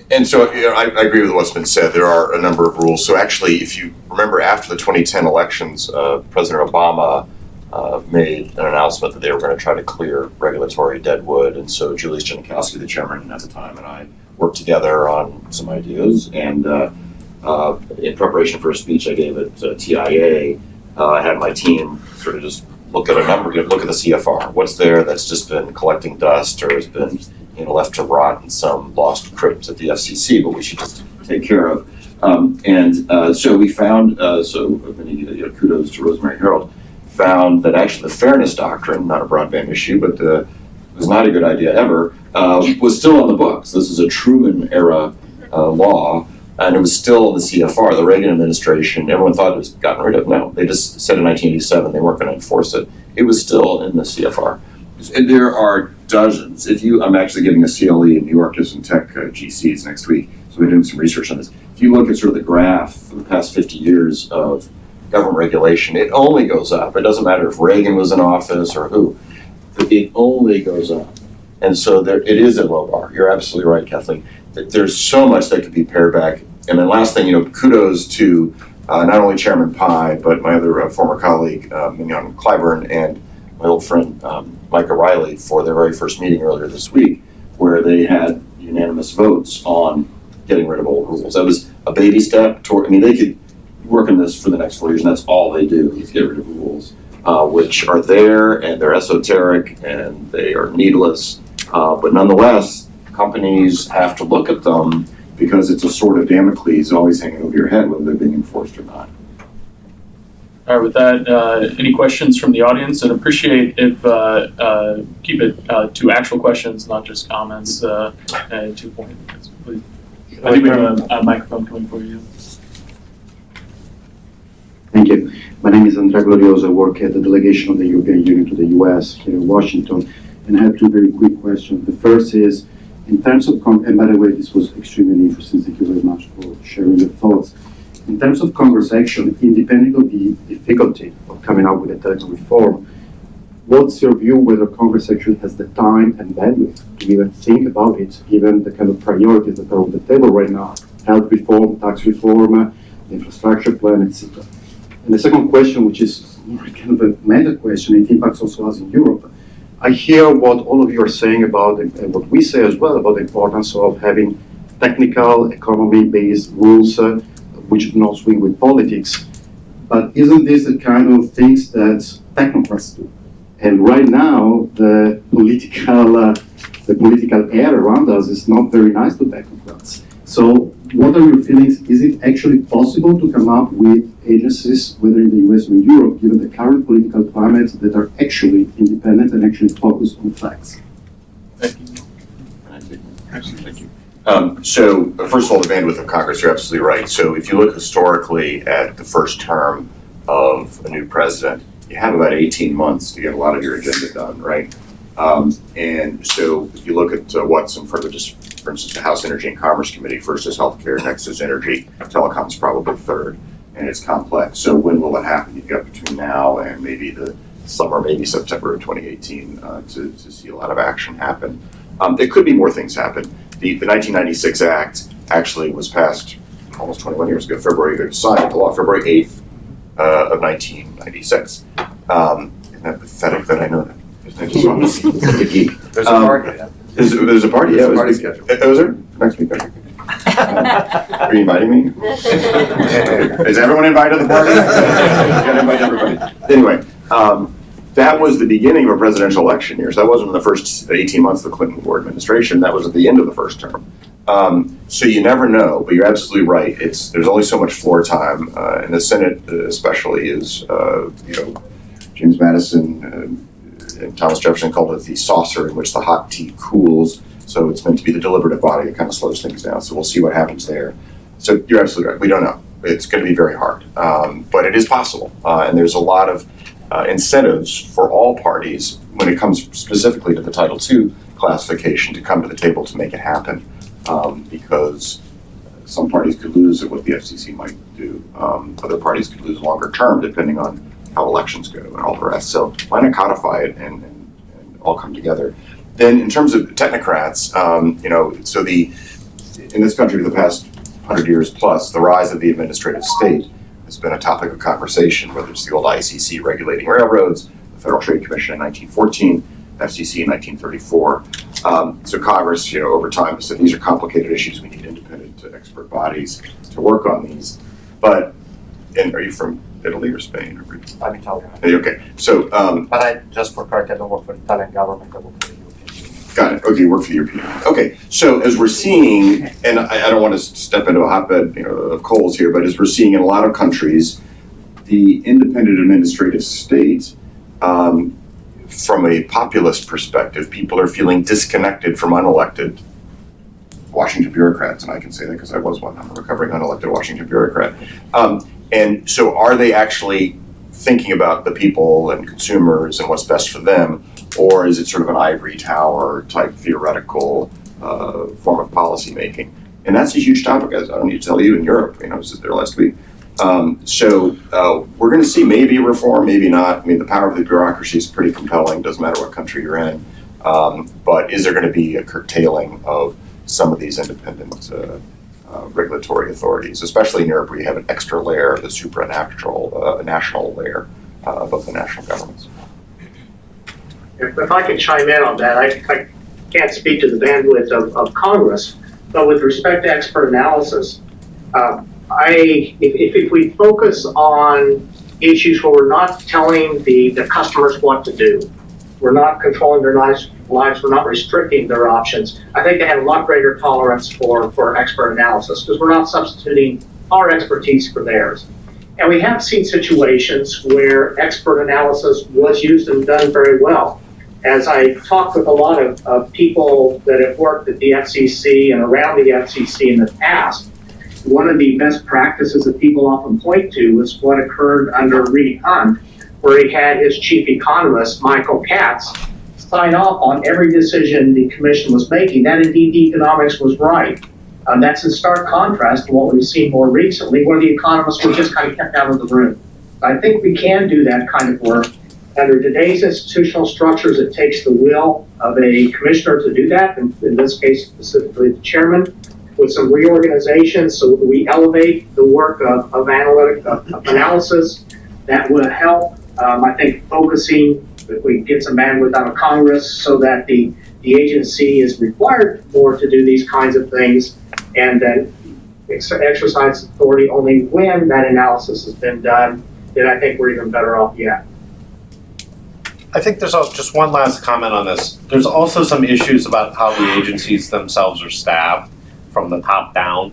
And so, I agree with what's been said. There are a number of rules. So actually, if you remember after the 2010 elections, President Obama made an announcement that they were going to try to clear regulatory deadwood. And so Julius Janikowski, the chairman at the time, and I worked together on some ideas. And in preparation for a speech I gave at TIA, I had my team sort of just look at a number, look at the CFR. What's there that's just been collecting dust or has been left to rot in some lost crypt at the FCC, but we should just take care of. So we found, kudos to Rosemary Harold, found that actually the fairness doctrine, not a broadband issue, but was not a good idea ever, was still on the books. This is a Truman era law, and it was still in the CFR. The Reagan administration, everyone thought it was gotten rid of. No, they just said in 1987 they weren't going to enforce it. It was still in the CFR. And there are dozens. I'm actually giving a CLE in New York to some tech GCs next week, so we're doing some research on this. If you look at sort of the graph for the past 50 years of government regulation, it only goes up. It doesn't matter if Reagan was in office or who. It only goes up. And so it is a low bar. You're absolutely right, Kathleen. There's so much that could be pared back. And then last thing, kudos to not only Chairman Pai, but my other former colleague, Mignon Clyburn, and my old friend, Mike O'Reilly, for their very first meeting earlier this week, where they had unanimous votes on getting rid of old rules. That was a baby step toward, they could work on this for the next 4 years, and that's all they do is get rid of rules, which are there, and they're esoteric, and they are needless. But nonetheless, companies have to look at them because it's a sword of Damocles always hanging over your head, whether they're being enforced or not. All right, with that, any questions from the audience? And appreciate if keep it to actual questions, not just comments, 2 points, please. I think we have a microphone coming for you. Thank you. My name is Andrea Glorioso. I work at the delegation of the European Union to the US here in Washington, and I have two very quick questions. The first is, in terms of, and by the way, this was extremely interesting. Thank you very much for sharing your thoughts. In terms of Congress action, independent of the difficulty of coming up with a telecom reform, what's your view whether Congress actually has the time and bandwidth to even think about it, given the kind of priorities that are on the table right now, health reform, tax reform, the infrastructure plan, etc. And the second question, which is more kind of a meta question, it impacts also us in Europe. I hear what all of you are saying about, and what we say as well, about the importance of having technical, economy-based rules which do not swing with politics. But isn't this the kind of things that technocrats do? And right now, the political air around us is not very nice to technocrats. So what are your feelings? Is it actually possible to come up with agencies, whether in the US or in Europe, given the current political climate, that are actually independent and actually focused on facts? Thank you. Thank you. So first of all, the bandwidth of Congress, you're absolutely right. So if you look historically at the first term of a new president, you have about 18 months to get a lot of your agenda done, right? And so if you look at what's in front of just, for instance, the House Energy and Commerce Committee, first is healthcare, next is energy, telecom's probably third, and it's complex. So when will it happen? You've got between now and maybe the summer, maybe September of 2018 to see a lot of action happen. There could be more things happen. The 1996 Act actually was passed almost 21 years ago, February, signed into law February 8th of 1996. Isn't that pathetic that I know that? Like a geek. There's a party. There's a party, yeah. There's a party scheduled. Oh, is there? Next week, okay. Are you inviting me? Is everyone invited to the party? You gotta invite everybody. Anyway, that was the beginning of a presidential election year. So that wasn't in the first 18 months of the Clinton War administration. That was at the end of the first term. So you never know, but you're absolutely right. There's only so much floor time, and the Senate especially is, James Madison and Thomas Jefferson called it the saucer in which the hot tea cools. So it's meant to be the deliberative body that kind of slows things down. So we'll see what happens there. So you're absolutely right. We don't know. it's going to be very hard, but it is possible, and there's a lot of incentives for all parties when it comes specifically to the Title II classification to come to the table to make it happen, because some parties could lose at what the FCC might do. Other parties could lose longer term depending on how elections go and all the rest. So why not codify it and all come together? Then in terms of technocrats, so in this country for the past 100 years plus, the rise of the administrative state has been a topic of conversation, whether it's the old ICC regulating railroads, the Federal Trade Commission in 1914, FCC in 1934. So Congress, over time has said these are complicated issues. We need independent expert bodies to work on these. But, and are you from Italy or Spain? I'm Italian. Okay, so. But I, just for correct, I don't work for the Italian government, I work for the European Union. Got it, okay, you work for the European Union. Okay, so as we're seeing, and I don't want to step into a hotbed of coals here, but as we're seeing in a lot of countries, the independent administrative state, from a populist perspective, people are feeling disconnected from unelected Washington bureaucrats, and I can say that because I was one. I'm a recovering unelected Washington bureaucrat. And so are they actually thinking about the people and consumers and what's best for them, or is it sort of an ivory tower type theoretical form of policy making? And that's a huge topic, as I don't need to tell you, in Europe. I was there last week. So we're going to see maybe reform, maybe not. I mean, the power of the bureaucracy is pretty compelling, doesn't matter what country you're in. But is there going to be a curtailing of some of these independent regulatory authorities, especially in Europe where you have an extra layer, the supranational national layer above the national governments? If I can chime in on that, I can't speak to the bandwidth of Congress, but with respect to expert analysis, if we focus on issues where we're not telling the customers what to do, we're not controlling their lives, we're not restricting their options, I think they have a lot greater tolerance for expert analysis because we're not substituting our expertise for theirs. And we have seen situations where expert analysis was used and done very well. As I talked with a lot of people that have worked at the FCC and around the FCC in the past, one of the best practices that people often point to was what occurred under Reed Hunt, where he had his chief economist, Michael Katz, sign off on every decision the commission was making, that indeed economics was right. That's in stark contrast to what we've seen more recently, where the economists were just kind of kept out of the room. I think we can do that kind of work. Under today's institutional structures, it takes the will of a commissioner to do that, and in this case, specifically the chairman, with some reorganization so that we elevate the work of analysis. That would help, I think, focusing, if we get some bandwidth out of Congress so that the agency is required more to do these kinds of things and then exercise authority only when that analysis has been done, then I think we're even better off yet. I think there's just one last comment on this. There's also some issues about how the agencies themselves are staffed from the top down,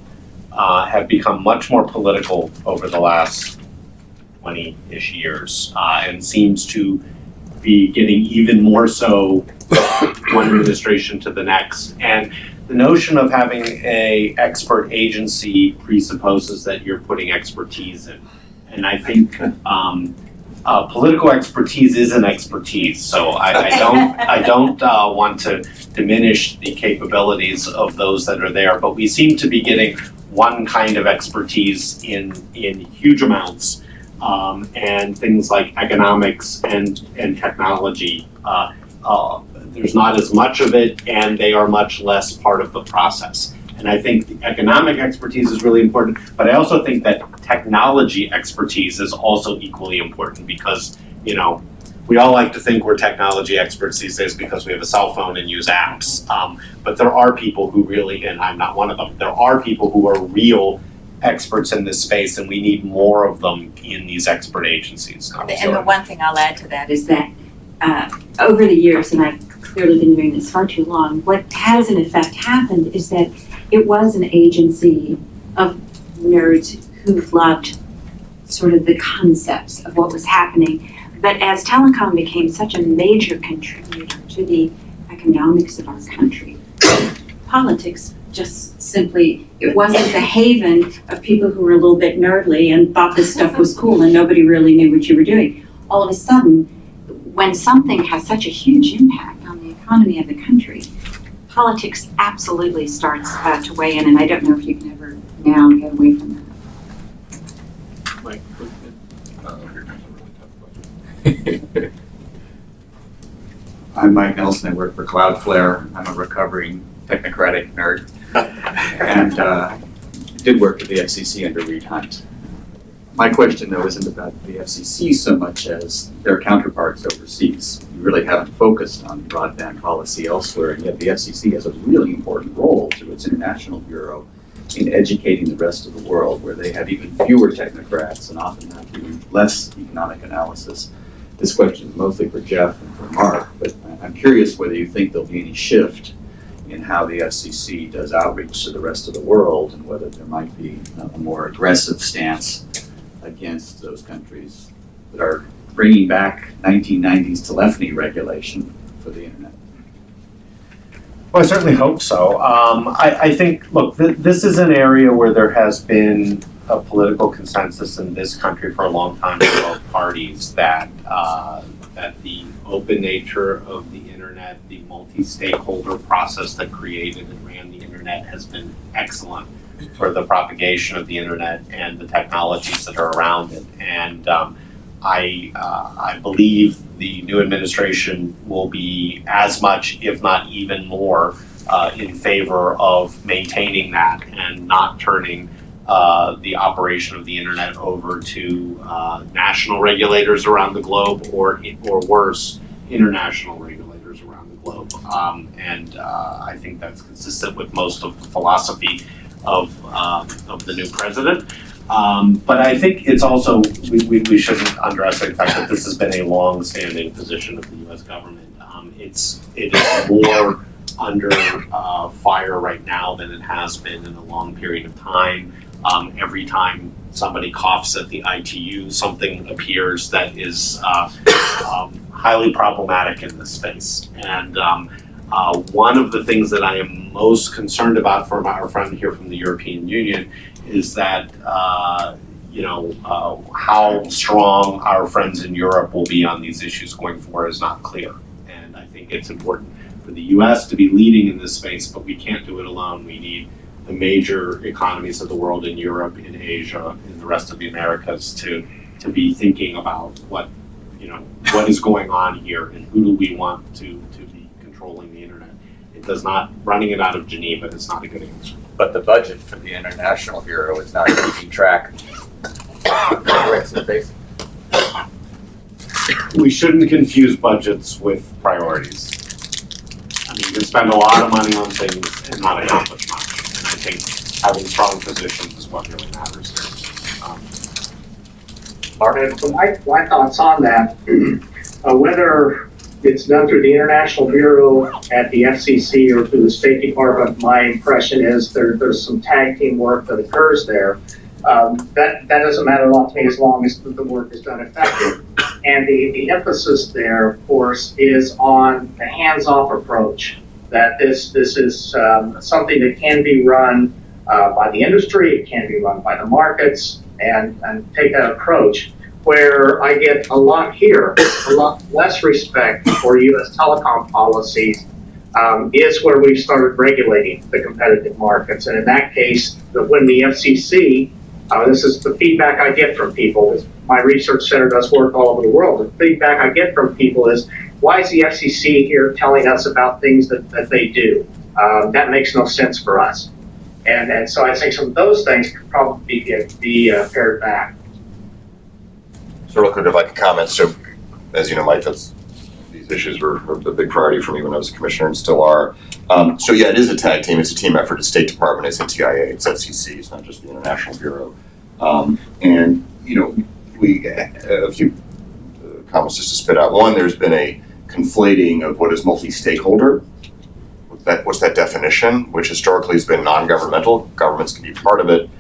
have become much more political over the last 20-ish years, and seems to be getting even more so one administration to the next. And the notion of having a expert agency presupposes that you're putting expertise in. And I think political expertise is an expertise, so I don't want to diminish the capabilities of those that are there, but we seem to be getting one kind of expertise in huge amounts, and things like economics and technology. There's not as much of it, and they are much less part of the process. And I think the economic expertise is really important, but I also think that technology expertise is also equally important because, we all like to think we're technology experts these days because we have a cell phone and use apps. But there are people who really, and I'm not one of them, there are people who are real experts in this space, and we need more of them in these expert agencies. And the one thing I'll add to that is that over the years, and I've clearly been doing this far too long, what has in effect happened is that it was an agency of nerds who loved sort of the concepts of what was happening. But as telecom became such a major contributor to the economics of our country, politics just simply, it wasn't the haven of people who were a little bit nerdly and thought this stuff was cool and nobody really knew what you were doing. All of a sudden, when something has such a huge impact on the economy of the country, politics absolutely starts to weigh in, and I don't know if you can ever now get away from that. Mike, I'm Mike Nelson. I work for Cloudflare. I'm a recovering technocratic nerd. And did work at the FCC under Reed Hunt. My question, though, isn't about the FCC so much as their counterparts overseas. You really haven't focused on broadband policy elsewhere, and yet the FCC has a really important role through its international bureau in educating the rest of the world, where they have even fewer technocrats and often have even less economic analysis. This question is mostly for Jeff and for Mark, but I'm curious whether you think there'll be any shift in how the FCC does outreach to the rest of the world, and whether there might be a more aggressive stance against those countries that are bringing back 1990s telephony regulation for the internet. Well, I certainly hope so. I think, look, this is an area where there has been a political consensus in this country for a long time for both parties that that the open nature of the internet, the multi-stakeholder process that created and ran the internet has been excellent for the propagation of the internet and the technologies that are around it. And I believe the new administration will be as much, if not even more, in favor of maintaining that and not turning the operation of the internet over to national regulators around the globe, or worse, international regulators around the globe. And I think that's consistent with most of the philosophy of the new president. But I think it's also, we shouldn't underestimate the fact that this has been a long-standing position of the U.S. government. It is more under fire right now than it has been in a long period of time. Every time somebody coughs at the ITU, something appears that is highly problematic in this space. And one of the things that I am most concerned about from our friend here from the European Union is that how strong our friends in Europe will be on these issues going forward is not clear. And I think it's important for the US to be leading in this space, but we can't do it alone. We need the major economies of the world in Europe, in Asia, in the rest of the Americas to be thinking about what is going on here and who do we want to be controlling the internet. It does not, running it out of Geneva is not a good answer. But the budget for the International Bureau is not keeping track of the threats they're facing. We shouldn't confuse budgets with priorities. I mean, you can spend a lot of money on things and not accomplish much. And I think having strong positions is what really matters here. Mark? My thoughts on that, whether it's done through the International Bureau at the FCC or through the State Department, my impression is there's some tag team work that occurs there. That doesn't matter a lot to me as long as the work is done effectively. And the emphasis there, of course, is on the hands-off approach. That this is something that can be run by the industry, it can be run by the markets, and take that approach. Where I get a lot less respect for U.S. telecom policies is where we've started regulating the competitive markets. And in that case, when the FCC, this is the feedback I get from people. My research center does work all over the world. The feedback I get from people is, why is the FCC here telling us about things that they do? That makes no sense for us. And so I think some of those things could probably be pared back. So real quick, if I could comment, so as you know, Mike, these issues were a big priority for me when I was a commissioner and still are. So yeah, it is a tag team. It's a team effort. It's State Department, it's NTIA, it's FCC, it's not just the International Bureau. And we a few comments just to spit out. One, there's been a conflating of what is multi-stakeholder. What's that definition, which historically has been non-governmental. Governments can be part of it.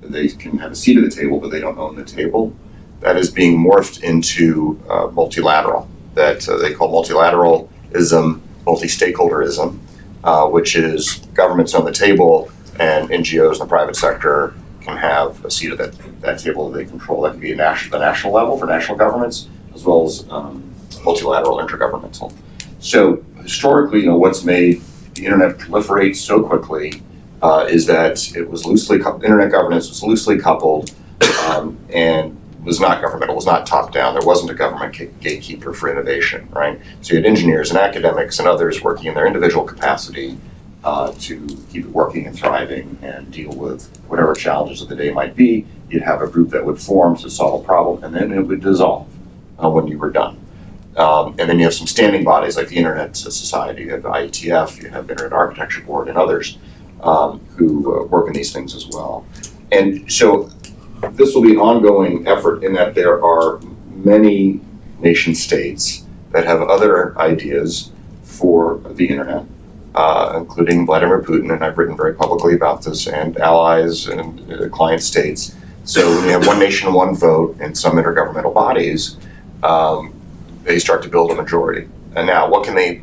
They can have a seat at the table, but they don't own the table. That is being morphed into multilateral, that they call multilateralism, multi-stakeholderism. which is governments on the table and NGOs in the private sector can have a seat at that table that they control. That can be the national level for national governments, as well as multilateral, intergovernmental. So historically, what's made the internet proliferate so quickly is that it was internet governance was loosely coupled and was not governmental, was not top down. There wasn't a government gatekeeper for innovation, right? So you had engineers and academics and others working in their individual capacity to keep it working and thriving and deal with whatever challenges of the day might be. You'd have a group that would form to solve a problem, and then it would dissolve when you were done. And then you have some standing bodies like the Internet Society, you have the ITIF, you have Internet Architecture Board, and others who work in these things as well. And so this will be an ongoing effort in that there are many nation states that have other ideas for the internet, including Vladimir Putin, and I've written very publicly about this, and allies and client states. So when you have one nation, one vote in some intergovernmental bodies, they start to build a majority. And now, what can they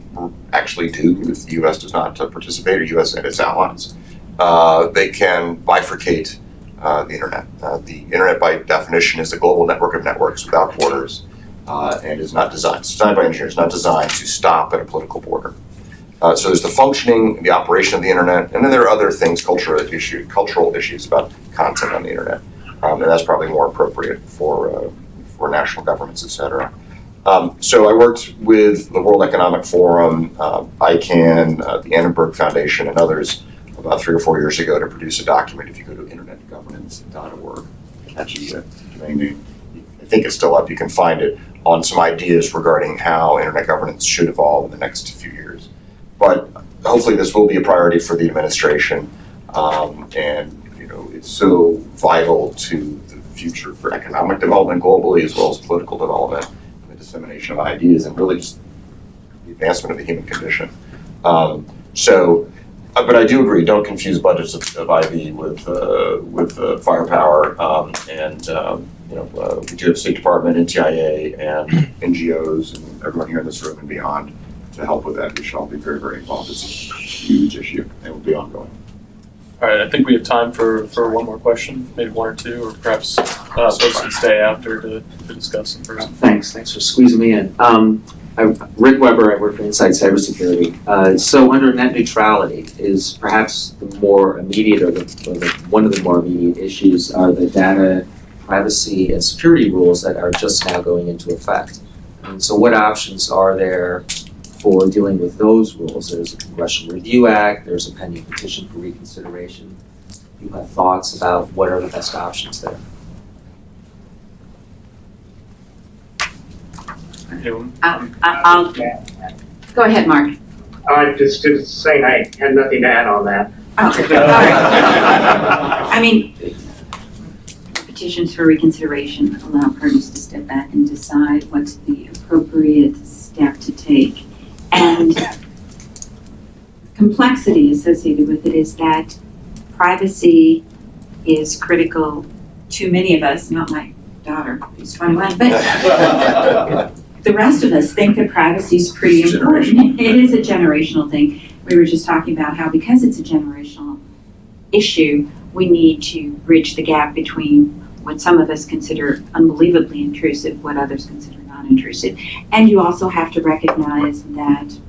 actually do if the U.S. does not participate, or U.S. and its allies? They can bifurcate the internet. The internet, by definition, is a global network of networks without borders, and is not designed. It's designed by engineers, not designed to stop at a political border. So there's the functioning, the operation of the internet, and then there are other things, cultural issues about content on the internet, and that's probably more appropriate for national governments, et cetera. So I worked with the World Economic Forum, ICANN, the Annenberg Foundation, and others about 3 or 4 years ago to produce a document. If you go to internetgovernance.org, that's the domain name. I think it's still up. You can find it on some ideas regarding how internet governance should evolve in the next few years. But hopefully this will be a priority for the administration, and it's so vital to the future for economic development globally, as well as political development, and the dissemination of ideas, and really just the advancement of the human condition. But I do agree, don't confuse budgets of IB with firepower, we do have State Department, NTIA, and NGOs, and everyone here in this room and beyond to help with that. We should all be very, very involved. It's a huge issue, and it will be ongoing. All right, I think we have time for one more question, maybe one or two, or perhaps folks can stay after to discuss in person. Thanks for squeezing me in. Rick Weber, I work for Insight Cybersecurity. So under net neutrality is perhaps the more immediate, or one of the more immediate issues are the data privacy and security rules that are just now going into effect. And so what options are there for dealing with those rules? There's a Congressional Review Act, there's a pending petition for reconsideration. Do you have thoughts about what are the best options there? I'll go ahead, Mark. Just saying I had nothing to add on that. Oh, all right. I mean, petitions for reconsideration allow parties to step back and decide what's the appropriate step to take. And complexity associated with it is that privacy is critical to many of us, not my daughter, who's 21, but the rest of us think that privacy is pretty important. It is a generational thing. We were just talking about how because it's a generational issue, we need to bridge the gap between what some of us consider unbelievably intrusive, what others consider non-intrusive. And you also have to recognize that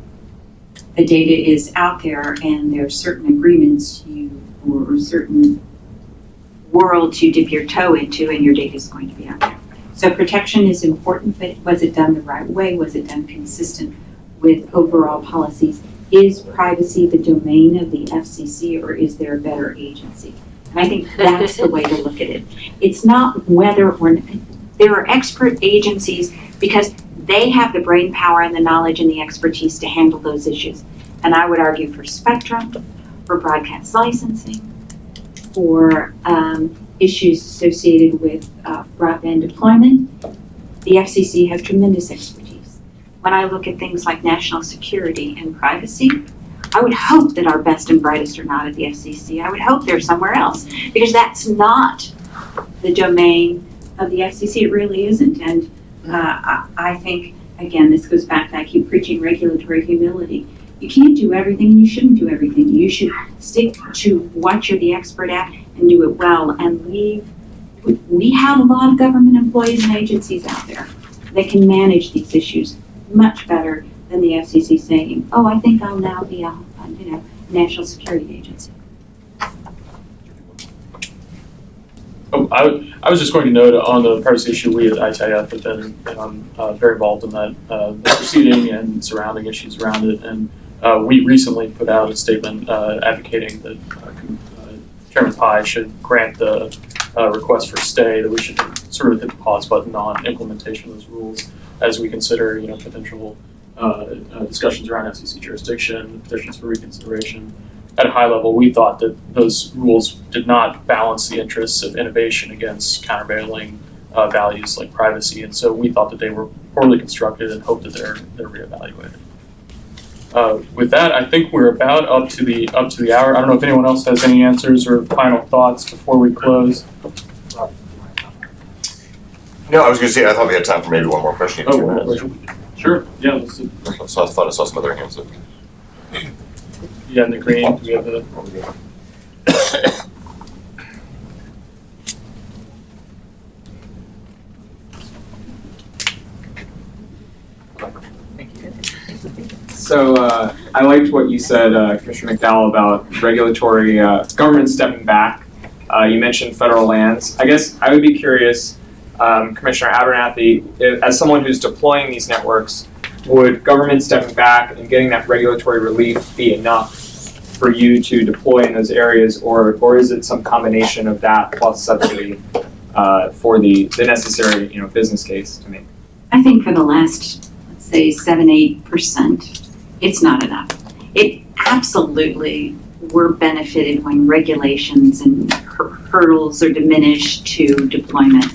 the data is out there and there are certain agreements or certain worlds you dip your toe into and your data is going to be out there. So protection is important, but was it done the right way? Was it done consistent with overall policies? Is privacy the domain of the FCC, or is there a better agency? And I think that's the way to look at it. It's not whether there are expert agencies because they have the brain power and the knowledge and the expertise to handle those issues. And I would argue for spectrum, for broadcast licensing, for issues associated with broadband deployment, the FCC has tremendous expertise. When I look at things like national security and privacy, I would hope that our best and brightest are not at the FCC. I would hope they're somewhere else, because that's not the domain of the FCC. It really isn't. And I think, again, this goes back to I keep preaching regulatory humility. You can't do everything, you shouldn't do everything. You should stick to what you're the expert at and do it well and leave. We have a lot of government employees and agencies out there that can manage these issues much better than the FCC saying, oh, I think I'll now be a national security agency. Oh, I was just going to note on the privacy issue, we at ITIF have been very involved in that the proceeding and surrounding issues around it. And we recently put out a statement advocating that Chairman Pai should grant the request for stay, that we should sort of hit the pause button on implementation of those rules as we consider, potential discussions around FCC jurisdiction, petitions for reconsideration. At a high level, we thought that those rules did not balance the interests of innovation against countervailing values like privacy, and so we thought that they were poorly constructed and hope that they're reevaluated. With that, I think we're about up to the hour. I don't know if anyone else has any answers or final thoughts before we close. No, I was going to say, I thought we had time for maybe one more question in 2 minutes. Sure, yeah, let's do. I thought I saw some other hands up. Yeah, in the green, we have the. So I liked what you said, Commissioner McDowell, about regulatory government stepping back. You mentioned federal lands. I guess I would be curious, Commissioner Abernathy, as someone who's deploying these networks, would government stepping back and getting that regulatory relief be enough for you to deploy in those areas, or is it some combination of that plus subsidy for the necessary business case to make? I think for the last, let's say 7-8%, it's not enough. It absolutely, we're benefited when regulations and hurdles are diminished to deployment.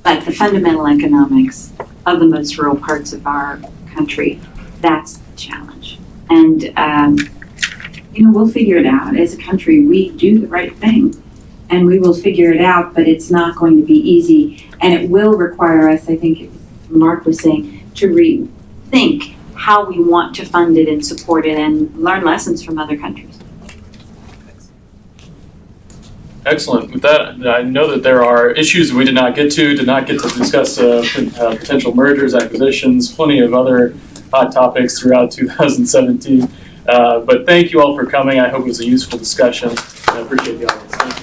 But the fundamental economics of the most rural parts of our country, that's the challenge. And, we'll figure it out. As a country, we do the right thing and we will figure it out, but it's not going to be easy. And it will require us, I think Mark was saying, to rethink how we want to fund it and support it and learn lessons from other countries. Excellent. With that, I know that there are issues we did not get to discuss potential mergers, acquisitions, plenty of other hot topics throughout 2017. But thank you all for coming. I hope it was a useful discussion. I appreciate the audience. Thank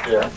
you. Yeah.